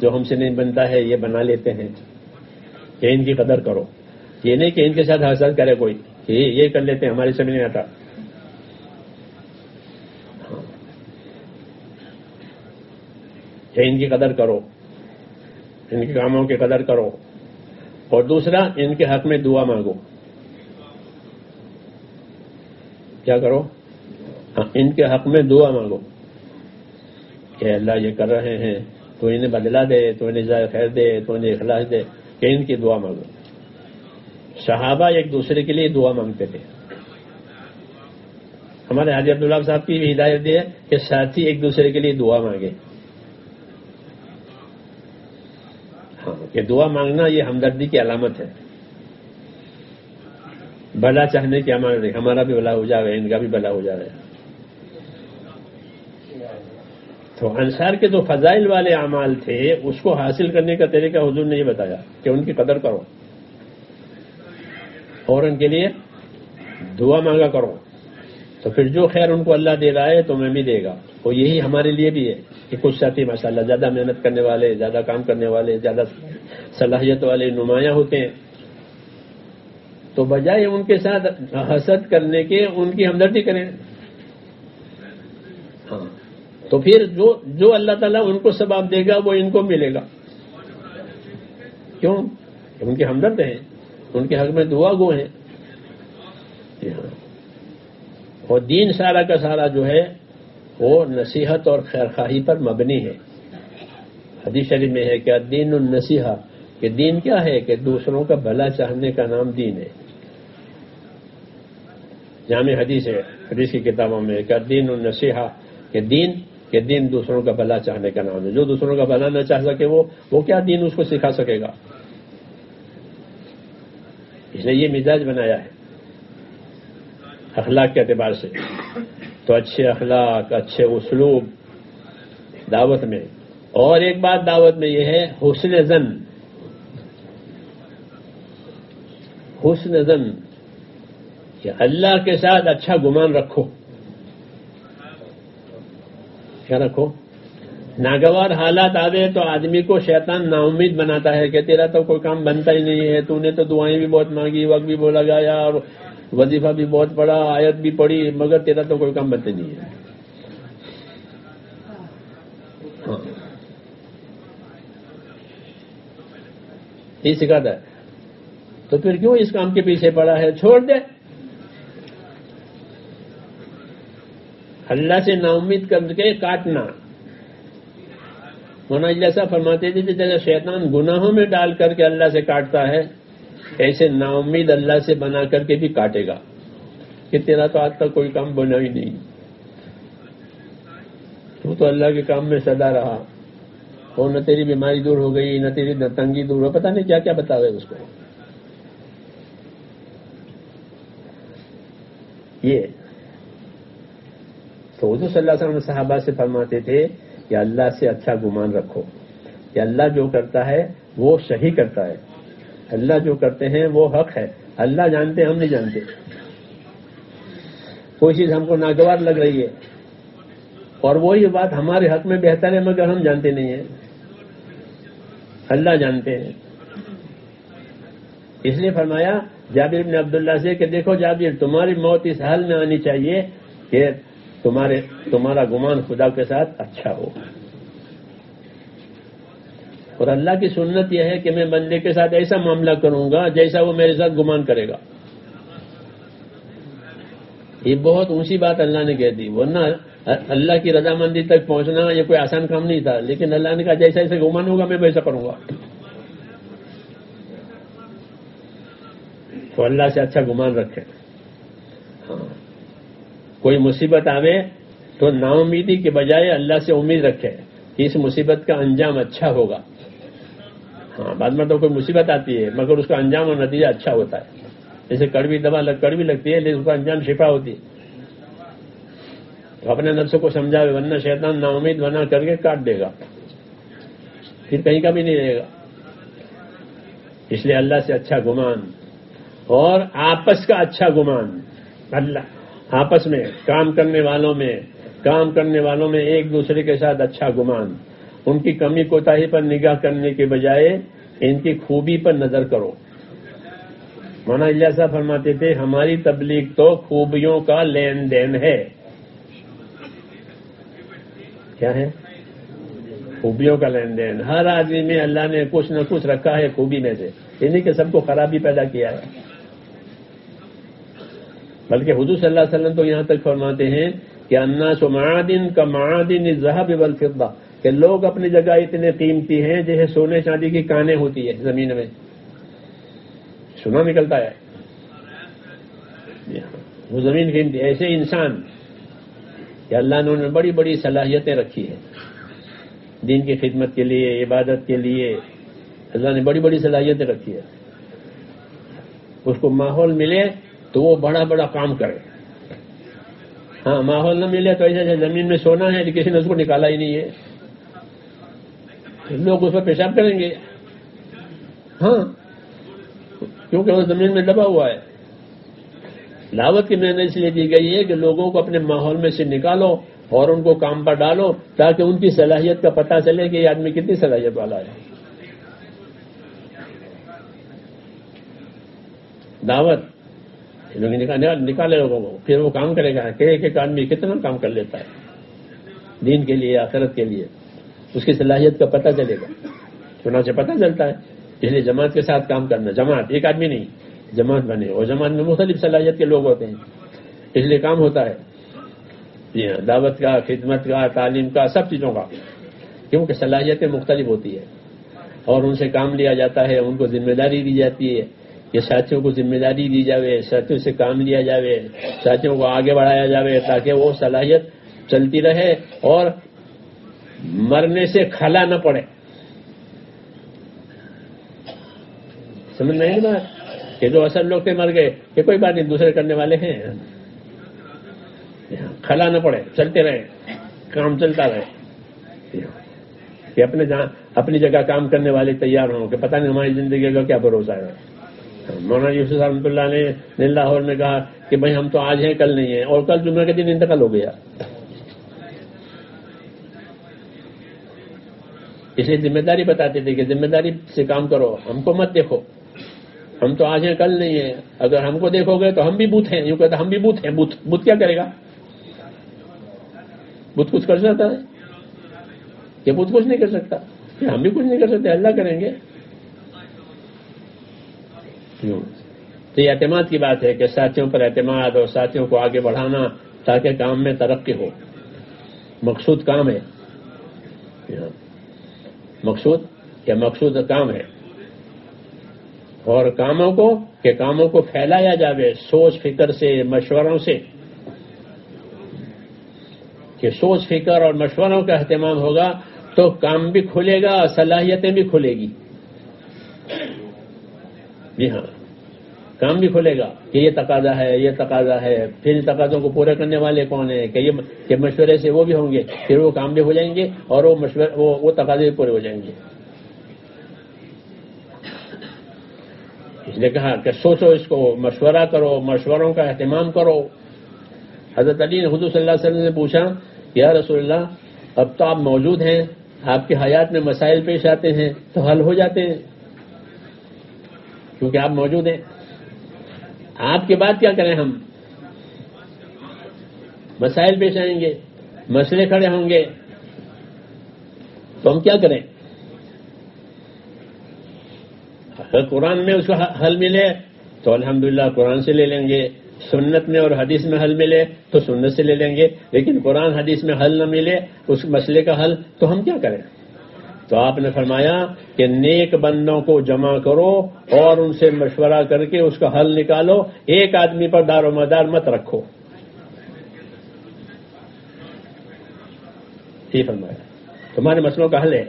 جو ہم سے نہیں بنتا ہے یہ بنا لیتے ہیں، کہ ان کی قدر کرو۔ یہ نہیں کہ ان کے ساتھ حسد کرے کوئی کہ یہ کر لیتے ہیں ہمارے سے بھی نہیں آتا۔ کہ ان کی قدر کرو، ان کے کاموں کی قدر کرو، اور دوسرا ان کے حق میں دعا مانگو۔ کیا کرو؟ ان کے حق میں دعا مانگو کہ اللہ یہ کر رہے ہیں تو انہیں بدلا دے، تو انہیں جزائے خیر دے، تو انہیں اخلاص دے، کہ ان کی دعا مانگو۔ صحابہ ایک دوسرے کے لیے دعا مانگتے تھے۔ ہمارے حاجی عبداللہ صاحب کی بھی ہدایت دی ہے کہ ساتھی ایک دوسرے کے لیے دعا مانگے۔ ہاں، کہ دعا مانگنا یہ ہمدردی کی علامت ہے، بھلا چاہنے کی امانت ہے، ہمارا بھی بھلا ہو جائے، ان کا بھی بھلا ہو جائے۔ تو انصار کے جو فضائل والے اعمال تھے اس کو حاصل کرنے کا طریقہ حضور نے یہ بتایا کہ ان کی قدر کرو اور ان کے لیے دعا مانگا کرو، تو پھر جو خیر ان کو اللہ دے رہا ہے تو میں بھی دے گا۔ اور یہی ہمارے لیے بھی ہے کہ کچھ ساتھی ماشاءاللہ زیادہ محنت کرنے والے، زیادہ کام کرنے والے، زیادہ صلاحیت والے نمایاں ہوتے ہیں، تو بجائے ان کے ساتھ حسد کرنے کے ان کی ہمدردی کریں۔ ہاں، تو پھر جو اللہ تعالیٰ ان کو ثواب دے گا وہ ان کو ملے گا۔ کیوں؟ ان کے ہمدرد ہیں، ان کے حق میں دعا گو ہیں۔ اور دین سارا کا سارا جو ہے وہ نصیحت اور خیرخواہی پر مبنی ہے۔ حدیث شریف میں ہے کہ دین النصیحہ، کہ دین کیا ہے؟ کہ دوسروں کا بھلا چاہنے کا نام دین ہے۔ جامع حدیث ہے، حدیث کی کتابوں میں کہ دین النصیحہ، کہ دین دوسروں کا بھلا چاہنے کا نام ہے۔ جو دوسروں کا بھلا نہ چاہ سکے وہ کیا دین اس کو سکھا سکے گا؟ اس لیے یہ مزاج بنایا ہے اخلاق کے اعتبار سے۔ تو اچھے اخلاق، اچھے اسلوب دعوت میں، اور ایک بات دعوت میں یہ ہے حسن ظن، حسن ظن، کہ اللہ کے ساتھ اچھا گمان رکھو۔ کیا رکھو؟ ناگوار حالات آوے تو آدمی کو شیطان نا امید بناتا ہے کہ تیرا تو کوئی کام بنتا ہی نہیں ہے، تو نے تو دعائیں بھی بہت مانگی، وقت بھی بہت لگایا، اور وظیفہ بھی بہت پڑھا، آیت بھی پڑھی، مگر تیرا تو کوئی کام بنتا نہیں ہے۔ یہ سکھاتا ہے. تو پھر کیوں اس کام کے پیچھے پڑا ہے؟ چھوڑ دے. اللہ سے نا امید کر کے کاٹنا. مولانا اجازت صاحب فرماتے تھے کہ جیسے شیطان گناہوں میں ڈال کر کے اللہ سے کاٹتا ہے، ایسے نا امید اللہ سے بنا کر کے بھی کاٹے گا کہ تیرا تو آج تک کوئی کام بنا ہی نہیں، تو اللہ کے کام میں سدا رہا، اور نہ تیری بیماری دور ہو گئی، نہ تیری تنگی دور ہو، پتہ نہیں کیا کیا بتاوے اس کو. یہ تو حضور صلی اللہ علیہ وسلم صحابہ سے فرماتے تھے کہ اللہ سے اچھا گمان رکھو کہ اللہ جو کرتا ہے وہ صحیح کرتا ہے، اللہ جو کرتے ہیں وہ حق ہے. اللہ جانتے، ہم نہیں جانتے. کوئی چیز ہم کو ناگوار لگ رہی ہے اور وہی بات ہمارے حق میں بہتر ہے مگر ہم جانتے نہیں ہیں، اللہ جانتے ہیں. اس لیے فرمایا جابر بن عبداللہ سے کہ دیکھو جابر، تمہاری موت اس حال میں آنی چاہیے کہ تمہارا گمان خدا کے ساتھ اچھا ہو. اور اللہ کی سنت یہ ہے کہ میں بندے کے ساتھ ایسا معاملہ کروں گا جیسا وہ میرے ساتھ گمان کرے گا. یہ بہت اونچی بات اللہ نے کہہ دی، ورنہ اللہ کی رضامندی تک پہنچنا یہ کوئی آسان کام نہیں تھا، لیکن اللہ نے کہا جیسا ایسے گمان ہوگا میں ویسا کروں گا. تو اللہ سے اچھا گمان رکھیں. ہاں، کوئی مصیبت آوے تو نا امیدی کے بجائے اللہ سے امید رکھے کہ اس مصیبت کا انجام اچھا ہوگا. ہاں، بعد میں تو کوئی مصیبت آتی ہے مگر اس کا انجام اور نتیجہ اچھا ہوتا ہے. جیسے کڑوی دوا کڑوی لگتی ہے لیکن اس کا انجام شفا ہوتی ہے. تو اپنے نفس کو سمجھاوے، ورنہ شیطان نا امید بنا کر کے کاٹ دے گا، پھر کہیں کا بھی نہیں رہے گا. اس لیے اللہ سے اچھا گمان اور آپس کا اچھا گمان. اللہ آپس میں کام کرنے والوں میں ایک دوسرے کے ساتھ اچھا گمان. ان کی کمی کوتاہی پر نگاہ کرنے کے بجائے ان کی خوبی پر نظر کرو. مولانا اجازت صاحب فرماتے تھے ہماری تبلیغ تو خوبیوں کا لین دین ہے. کیا ہے؟ خوبیوں کا لین دین. ہر آدمی میں اللہ نے کچھ نہ کچھ رکھا ہے خوبی میں سے، یہ نہیں کہ سب کو خرابی پیدا کیا ہے. بلکہ حضور صلی اللہ علیہ وسلم تو یہاں تک فرماتے ہیں کہ الناس معادن کا معادن الذهب والفضة، کہ لوگ اپنی جگہ اتنے قیمتی ہیں جیسے سونے چاندی کی کانیں ہوتی ہے زمین میں، سونا نکلتا ہے وہ زمین قیمتی. ایسے انسان کہ اللہ نے انہیں بڑی بڑی صلاحیتیں رکھی ہیں دین کی خدمت کے لیے، عبادت کے لیے. اللہ نے بڑی بڑی صلاحیتیں رکھی ہے. اس کو ماحول ملے تو وہ بڑا بڑا کام کرے. ہاں، ماحول نہ ملے تو ایسے زمین میں سونا ہے کسی نے اس کو نکالا ہی نہیں ہے، لوگ اس پر پیشاب کریں گے. ہاں، کیونکہ وہ زمین میں دبا ہوا ہے. دعوت کی محنت اس لیے دی گئی ہے کہ لوگوں کو اپنے ماحول میں سے نکالو اور ان کو کام پر ڈالو تاکہ ان کی صلاحیت کا پتہ چلے کہ یہ آدمی کتنی صلاحیت والا ہے. دعوت نکالے لوگوں کو، پھر وہ کام کرے گا کہ ایک آدمی کتنا کام کر لیتا ہے دین کے لیے، آخرت کے لیے، اس کی صلاحیت کا پتہ چلے گا. چنانچہ پتہ چلتا ہے. اس لیے جماعت کے ساتھ کام کرنا، جماعت ایک آدمی نہیں، جماعت بنے، اور جماعت میں مختلف صلاحیت کے لوگ ہوتے ہیں، اس لیے کام ہوتا ہے. جی ہاں، دعوت کا، خدمت کا، تعلیم کا، سب چیزوں کا، کیونکہ صلاحیتیں مختلف ہوتی ہے اور ان سے کام لیا جاتا ہے. ان کو ذمہ داری دی جاتی ہے کہ ساتھیوں کو ذمہ داری دی جاوے، ساتھیوں سے کام لیا جاوے، ساتھیوں کو آگے بڑھایا جاوے تاکہ وہ صلاحیت چلتی رہے اور مرنے سے کھلا نہ پڑے. سمجھ میں نہیں بات کہ جو اصل لوگ تھے مر گئے کہ کوئی بات نہیں، دوسرے کرنے والے ہیں، کھلا نہ پڑے، چلتے رہے، کام چلتا رہے. کہ اپنی جگہ کام کرنے والے تیار ہوں کہ پتہ نہیں ہماری زندگی کا کیا بھروسہ ہے. مولانا یوسف رحمۃ اللہ نے لاہور میں کہا کہ بھائی ہم تو آج ہیں کل نہیں ہیں، اور کل جمعہ کے دن انتقال ہو گیا. اس لیے ذمہ داری بتاتے تھے کہ ذمہ داری سے کام کرو، ہم کو مت دیکھو، ہم تو آج ہیں کل نہیں ہیں. اگر ہم کو دیکھو گے تو ہم بھی بت ہیں. یوں کہتا ہم بھی بت ہیں. بت کیا کرے گا؟ بت کچھ کر سکتا ہے کہ بت کچھ نہیں کر سکتا؟ ہم بھی کچھ نہیں کر سکتے، اللہ کریں گے. تو یہ اعتماد کی بات ہے کہ ساتھیوں پر اعتماد اور ساتھیوں کو آگے بڑھانا تاکہ کام میں ترقی ہو. مقصود کام ہے، مقصود کام ہے، اور کاموں کو پھیلایا جاوے سوچ فکر سے، مشوروں سے، کہ سوچ فکر اور مشوروں کا اہتمام ہوگا تو کام بھی کھلے گا، صلاحیتیں بھی کھلے گی. جی ہاں، کام بھی کھلے گا کہ یہ تقاضا ہے، پھر ان تقاضوں کو پورا کرنے والے کون ہیں، کہ مشورے سے وہ بھی ہوں گے، پھر وہ کام بھی ہو جائیں گے اور وہ تقاضے بھی پورے ہو جائیں گے. اس لیے کہا کہ سوچو، اس کو مشورہ کرو، مشوروں کا اہتمام کرو. حضرت علی نے حضور صلی اللہ علیہ وسلم سے پوچھا، یا رسول اللہ، اب تو آپ موجود ہیں، آپ کی حیات میں مسائل پیش آتے ہیں تو حل ہو جاتے ہیں کیونکہ آپ موجود ہیں. آپ کے بعد کیا کریں ہم؟ مسائل پیش آئیں گے، مسئلے کھڑے ہوں گے تو ہم کیا کریں؟ اگر قرآن میں اس کا حل ملے تو الحمدللہ قرآن سے لے لیں گے، سنت میں اور حدیث میں حل ملے تو سنت سے لے لیں گے، لیکن قرآن حدیث میں حل نہ ملے اس مسئلے کا حل تو ہم کیا کریں؟ تو آپ نے فرمایا کہ نیک بندوں کو جمع کرو اور ان سے مشورہ کر کے اس کا حل نکالو، ایک آدمی پر دار و مدار مت رکھو. یہ فرمایا تمہارے مسئلوں کا حل ہے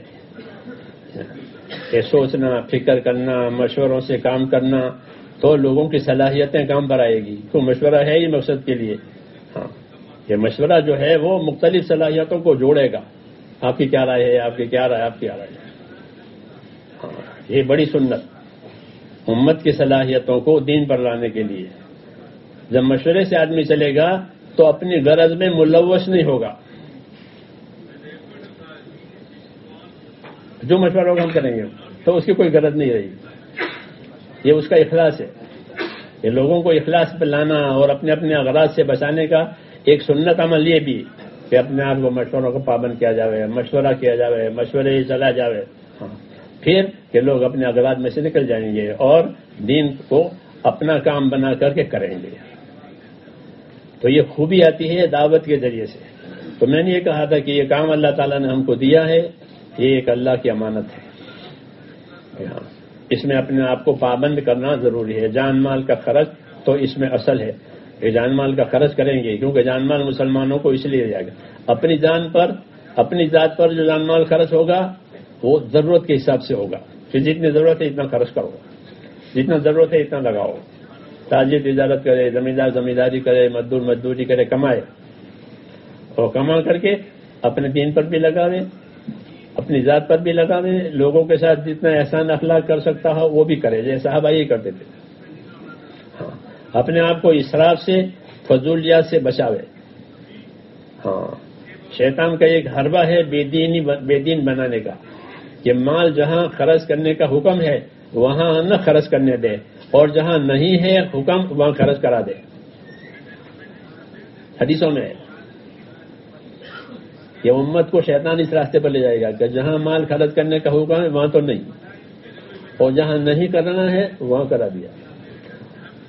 کہ سوچنا، فکر کرنا، مشوروں سے کام کرنا، تو لوگوں کی صلاحیتیں کام پر آئے گی. تو مشورہ ہے ہی مقصد کے لیے. ہاں، یہ مشورہ جو ہے وہ مختلف صلاحیتوں کو جوڑے گا. آپ کی کیا رائے ہے، آپ کی کیا رائے، آپ کی کیا رائے ہے. ہاں، یہ بڑی سنت امت کی صلاحیتوں کو دین پر لانے کے لیے. جب مشورے سے آدمی چلے گا تو اپنی غرض میں ملوث نہیں ہوگا. جو مشورہ ہم کریں گے تو اس کی کوئی غرض نہیں رہی. یہ اس کا اخلاص ہے. یہ لوگوں کو اخلاص پہ لانا اور اپنے اپنے اغراض سے بچانے کا ایک سنت عمل یہ بھی کہ اپنے آپ کو مشوروں کو پابند کیا جائے، مشورہ کیا جائے، مشورے ہی چلا جائے. ہاں، پھر کہ لوگ اپنے اغراض میں سے نکل جائیں گے اور دین کو اپنا کام بنا کر کے کریں گے. تو یہ خوبی آتی ہے دعوت کے ذریعے سے. تو میں نے یہ کہا تھا کہ یہ کام اللہ تعالیٰ نے ہم کو دیا ہے، یہ ایک اللہ کی امانت ہے. اس میں اپنے آپ کو پابند کرنا ضروری ہے. جان مال کا خرچ تو اس میں اصل ہے کہ جان مال کا خرچ کریں گے، کیونکہ جان مال مسلمانوں کو اس لیے دیا گیا. اپنی جان پر، اپنی ذات پر جو جان مال خرچ ہوگا وہ ضرورت کے حساب سے ہوگا. کہ جتنی ضرورت ہے اتنا خرچ کرو، جتنا ضرورت ہے اتنا لگاؤ. تاجر تجارت کرے، زمیندار زمینداری کرے، مزدور مزدوری کرے، کمائے، اور کما کر کے اپنے دین پر بھی لگاوے، اپنی ذات پر بھی لگاوے، لوگوں کے ساتھ جتنا احسان اخلاق کر سکتا ہو وہ بھی کرے، جیسے صحابہ یہ کرتے تھے. ہاں، اپنے آپ کو اسراف سے، فضولیات سے بچاوے. ہاں، شیطان کا ایک حربہ ہے بے دین بنانے کا، کہ مال جہاں خرچ کرنے کا حکم ہے وہاں نہ خرچ کرنے دے، اور جہاں نہیں ہے حکم وہاں خرچ کرا دے. حدیثوں میں یہ امت کو شیطان اس راستے پر لے جائے گا کہ جہاں مال خرچ کرنے کا حکم ہے وہاں تو نہیں، اور جہاں نہیں کرنا ہے وہاں کرا دیا.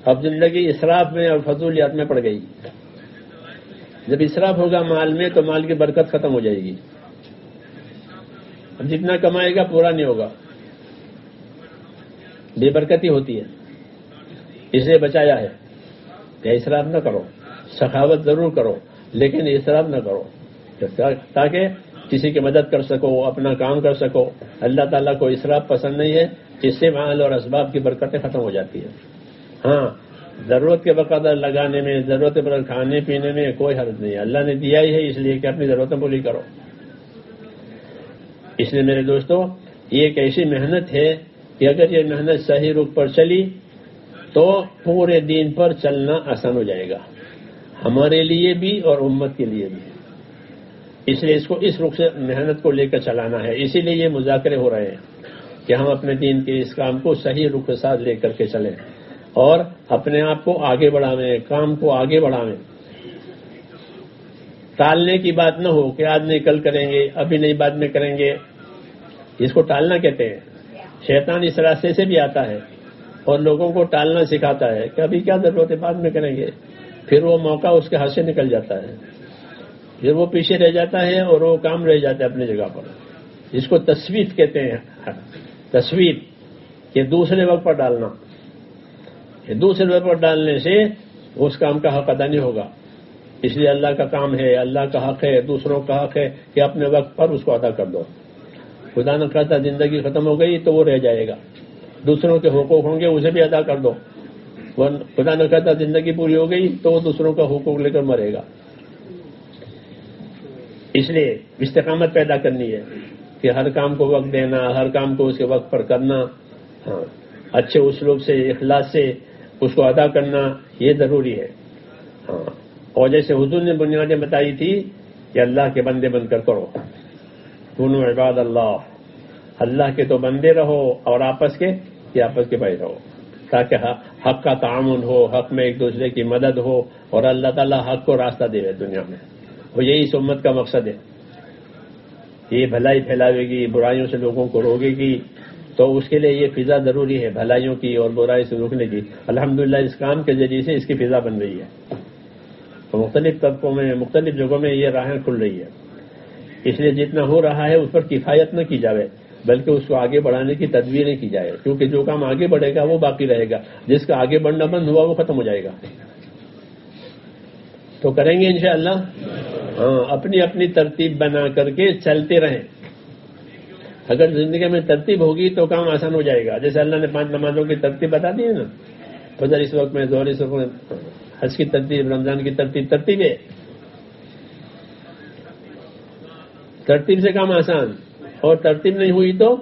اب زندگی اسراف میں اور فضولیات میں پڑ گئی. جب اسراف ہوگا مال میں تو مال کی برکت ختم ہو جائے گی. اب جتنا کمائے گا پورا نہیں ہوگا، بے برکتی ہوتی ہے. اس لیے بچایا ہے کہ اسراف نہ کرو، سخاوت ضرور کرو لیکن اسراف نہ کرو، تاکہ کسی کی مدد کر سکو، اپنا کام کر سکو. اللہ تعالیٰ کو اسراف پسند نہیں ہے، اس سے مال اور اسباب کی برکتیں ختم ہو جاتی ہیں. ہاں، ضرورت کے بقدر لگانے میں، ضرورت پر کھانے پینے میں کوئی حرج نہیں ہے. اللہ نے دیا ہی ہے اس لیے کہ اپنی ضرورتیں پوری کرو. اس لیے میرے دوستو، یہ ایک ایسی محنت ہے کہ اگر یہ محنت صحیح رخ پر چلی تو پورے دین پر چلنا آسان ہو جائے گا، ہمارے لیے بھی اور امت کے لیے بھی. اس لیے اس کو اس رخ سے محنت کو لے کر چلانا ہے. اسی لیے یہ مذاکرے ہو رہے ہیں کہ ہم اپنے دین کے اس کام کو صحیح رخ کے ساتھ لے کر کے چلیں اور اپنے آپ کو آگے بڑھاویں، کام کو آگے بڑھاویں. ٹالنے کی بات نہ ہو کہ آج نہیں کل کریں گے، ابھی نہیں بعد میں کریں گے. اس کو ٹالنا کہتے ہیں. شیطان اس راستے سے بھی آتا ہے اور لوگوں کو ٹالنا سکھاتا ہے کہ ابھی کیا ضرورت ہے، بعد میں کریں گے، پھر وہ موقع اس کے ہاتھ سے نکل جاتا ہے، پھر وہ پیچھے رہ جاتا ہے اور وہ کام رہ جاتا ہے اپنی جگہ پر، جس کو تسویف کہتے ہیں، تسویف کہ دوسرے وقت پر ڈالنا، دوسرے وقت پر ڈالنے سے اس کام کا حق ادا نہیں ہوگا. اس لیے اللہ کا کام ہے، اللہ کا حق ہے، دوسروں کا حق ہے کہ اپنے وقت پر اس کو ادا کر دو. خدا نہ کرتا زندگی ختم ہو گئی تو وہ رہ جائے گا، دوسروں کے حقوق ہوں گے اسے بھی ادا کر دو. خدا نہ کرتا زندگی پوری ہو گئی تو وہ دوسروں کا حقوق لے کر مرے گا. اس لیے استقامت پیدا کرنی ہے کہ ہر کام کو وقت دینا، ہر کام کو اس کے وقت پر کرنا، ہاں اچھے اسلوب سے، اخلاص سے اس کو ادا کرنا، یہ ضروری ہے. ہاں اور جیسے حضور نے بنیادیں بتائی تھی کہ اللہ کے بندے بن کر کرو، کونوا عباد اللہ، اللہ کے تو بندے رہو اور آپس کے بھائی رہو، تاکہ حق کا تعاون ہو، حق میں ایک دوسرے کی مدد ہو اور اللہ تعالیٰ حق کو راستہ دے دنیا میں. اور یہی اس امت کا مقصد ہے. یہ بھلائی پھیلاوے گی، برائیوں سے لوگوں کو روکے گی، تو اس کے لیے یہ فضا ضروری ہے بھلائیوں کی اور برائی سے روکنے کی. الحمدللہ اس کام کے ذریعے سے اس کی فضا بن رہی ہے، تو مختلف طبقوں میں، مختلف جگہوں میں یہ راہیں کھل رہی ہے. اس لیے جتنا ہو رہا ہے اس پر کفایت نہ کی جائے، بلکہ اس کو آگے بڑھانے کی تدبیریں کی جائے، کیونکہ جو کام آگے بڑھے گا وہ باقی رہے گا، جس کا آگے بڑھنا بند ہوا وہ ختم ہو جائے گا. تو کریں گے انشاءاللہ. ہاں اپنی اپنی ترتیب بنا کر کے چلتے رہیں. اگر زندگی میں ترتیب ہوگی تو کام آسان ہو جائے گا. جیسے اللہ نے 5 نمازوں کی ترتیب بتا دی ہے نا، فجر اس وقت میں، ظہر اس وقت میں، حج کی ترتیب، رمضان کی ترتیب ہے. ترتیب سے کام آسان، اور ترتیب نہیں ہوئی تو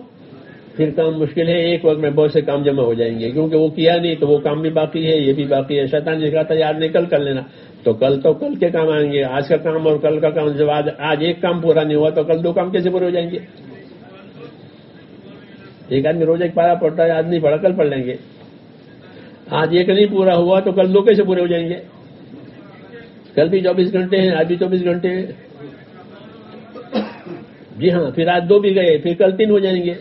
پھر کام مشکل ہے. ایک وقت میں بہت سے کام جمع ہو جائیں گے، کیونکہ وہ کیا نہیں تو وہ کام بھی باقی ہے، یہ بھی باقی ہے. شیطان نے کہا تھا یار نہیں، کل کر لینا، تو کل کے کام آئیں گے. آج کا کام اور کل کا کام، جب آج ایک کام پورا نہیں ہوا تو کل 2 کام کیسے پورے ہو جائیں گے؟ ایک آدمی روز ایک پارا پڑھتا ہے، آج نہیں پڑھا کل پڑھ لیں گے. آج ایک نہیں پورا ہوا تو کل 2 کیسے پورے ہو جائیں گے؟ کل بھی 24 گھنٹے ہیں، آج بھی 24 گھنٹے ہیں. جی ہاں، پھر آج 2 بھی گئے، پھر کل 3 ہو جائیں گے.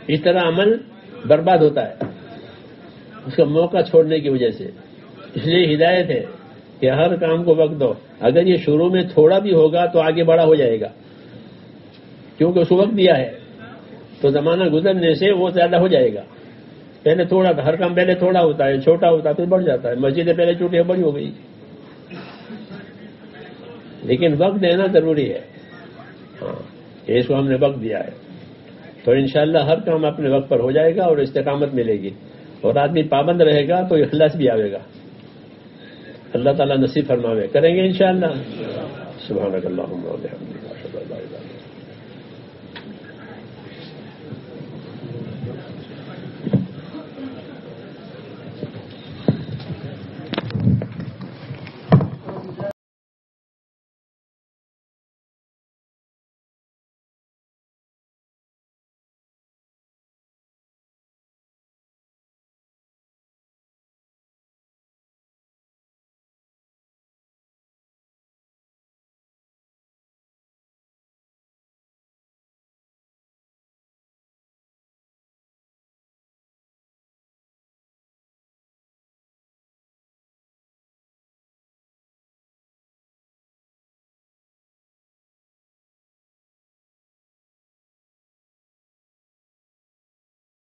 اس طرح عمل برباد ہوتا ہے اس کا موقع چھوڑنے کی وجہ سے. اس لیے ہدایت ہے کہ ہر کام کو وقت دو. اگر یہ شروع میں تھوڑا بھی ہوگا تو آگے بڑا ہو جائے گا، کیونکہ اس کو وقت دیا ہے. تو زمانہ گزرنے سے وہ زیادہ ہو جائے گا. پہلے تھوڑا تھا، ہر کام پہلے تھوڑا ہوتا ہے، چھوٹا ہوتا ہے، پھر بڑھ جاتا ہے. مسجدیں پہلے چھوٹی بڑی ہو گئی، لیکن وقت دینا ضروری ہے. ہاں اس کو ہم نے وقت دیا ہے تو انشاءاللہ ہر کام اپنے وقت پر ہو جائے گا اور استقامت ملے گی. اور آدمی پابند رہے گا تو اخلاص بھی آئے گا. اللہ تعالیٰ نصیب فرماوے. کریں گے انشاءاللہ. سبحانک اللہم و بحمدک، اشہد ان لا الہ الا انت.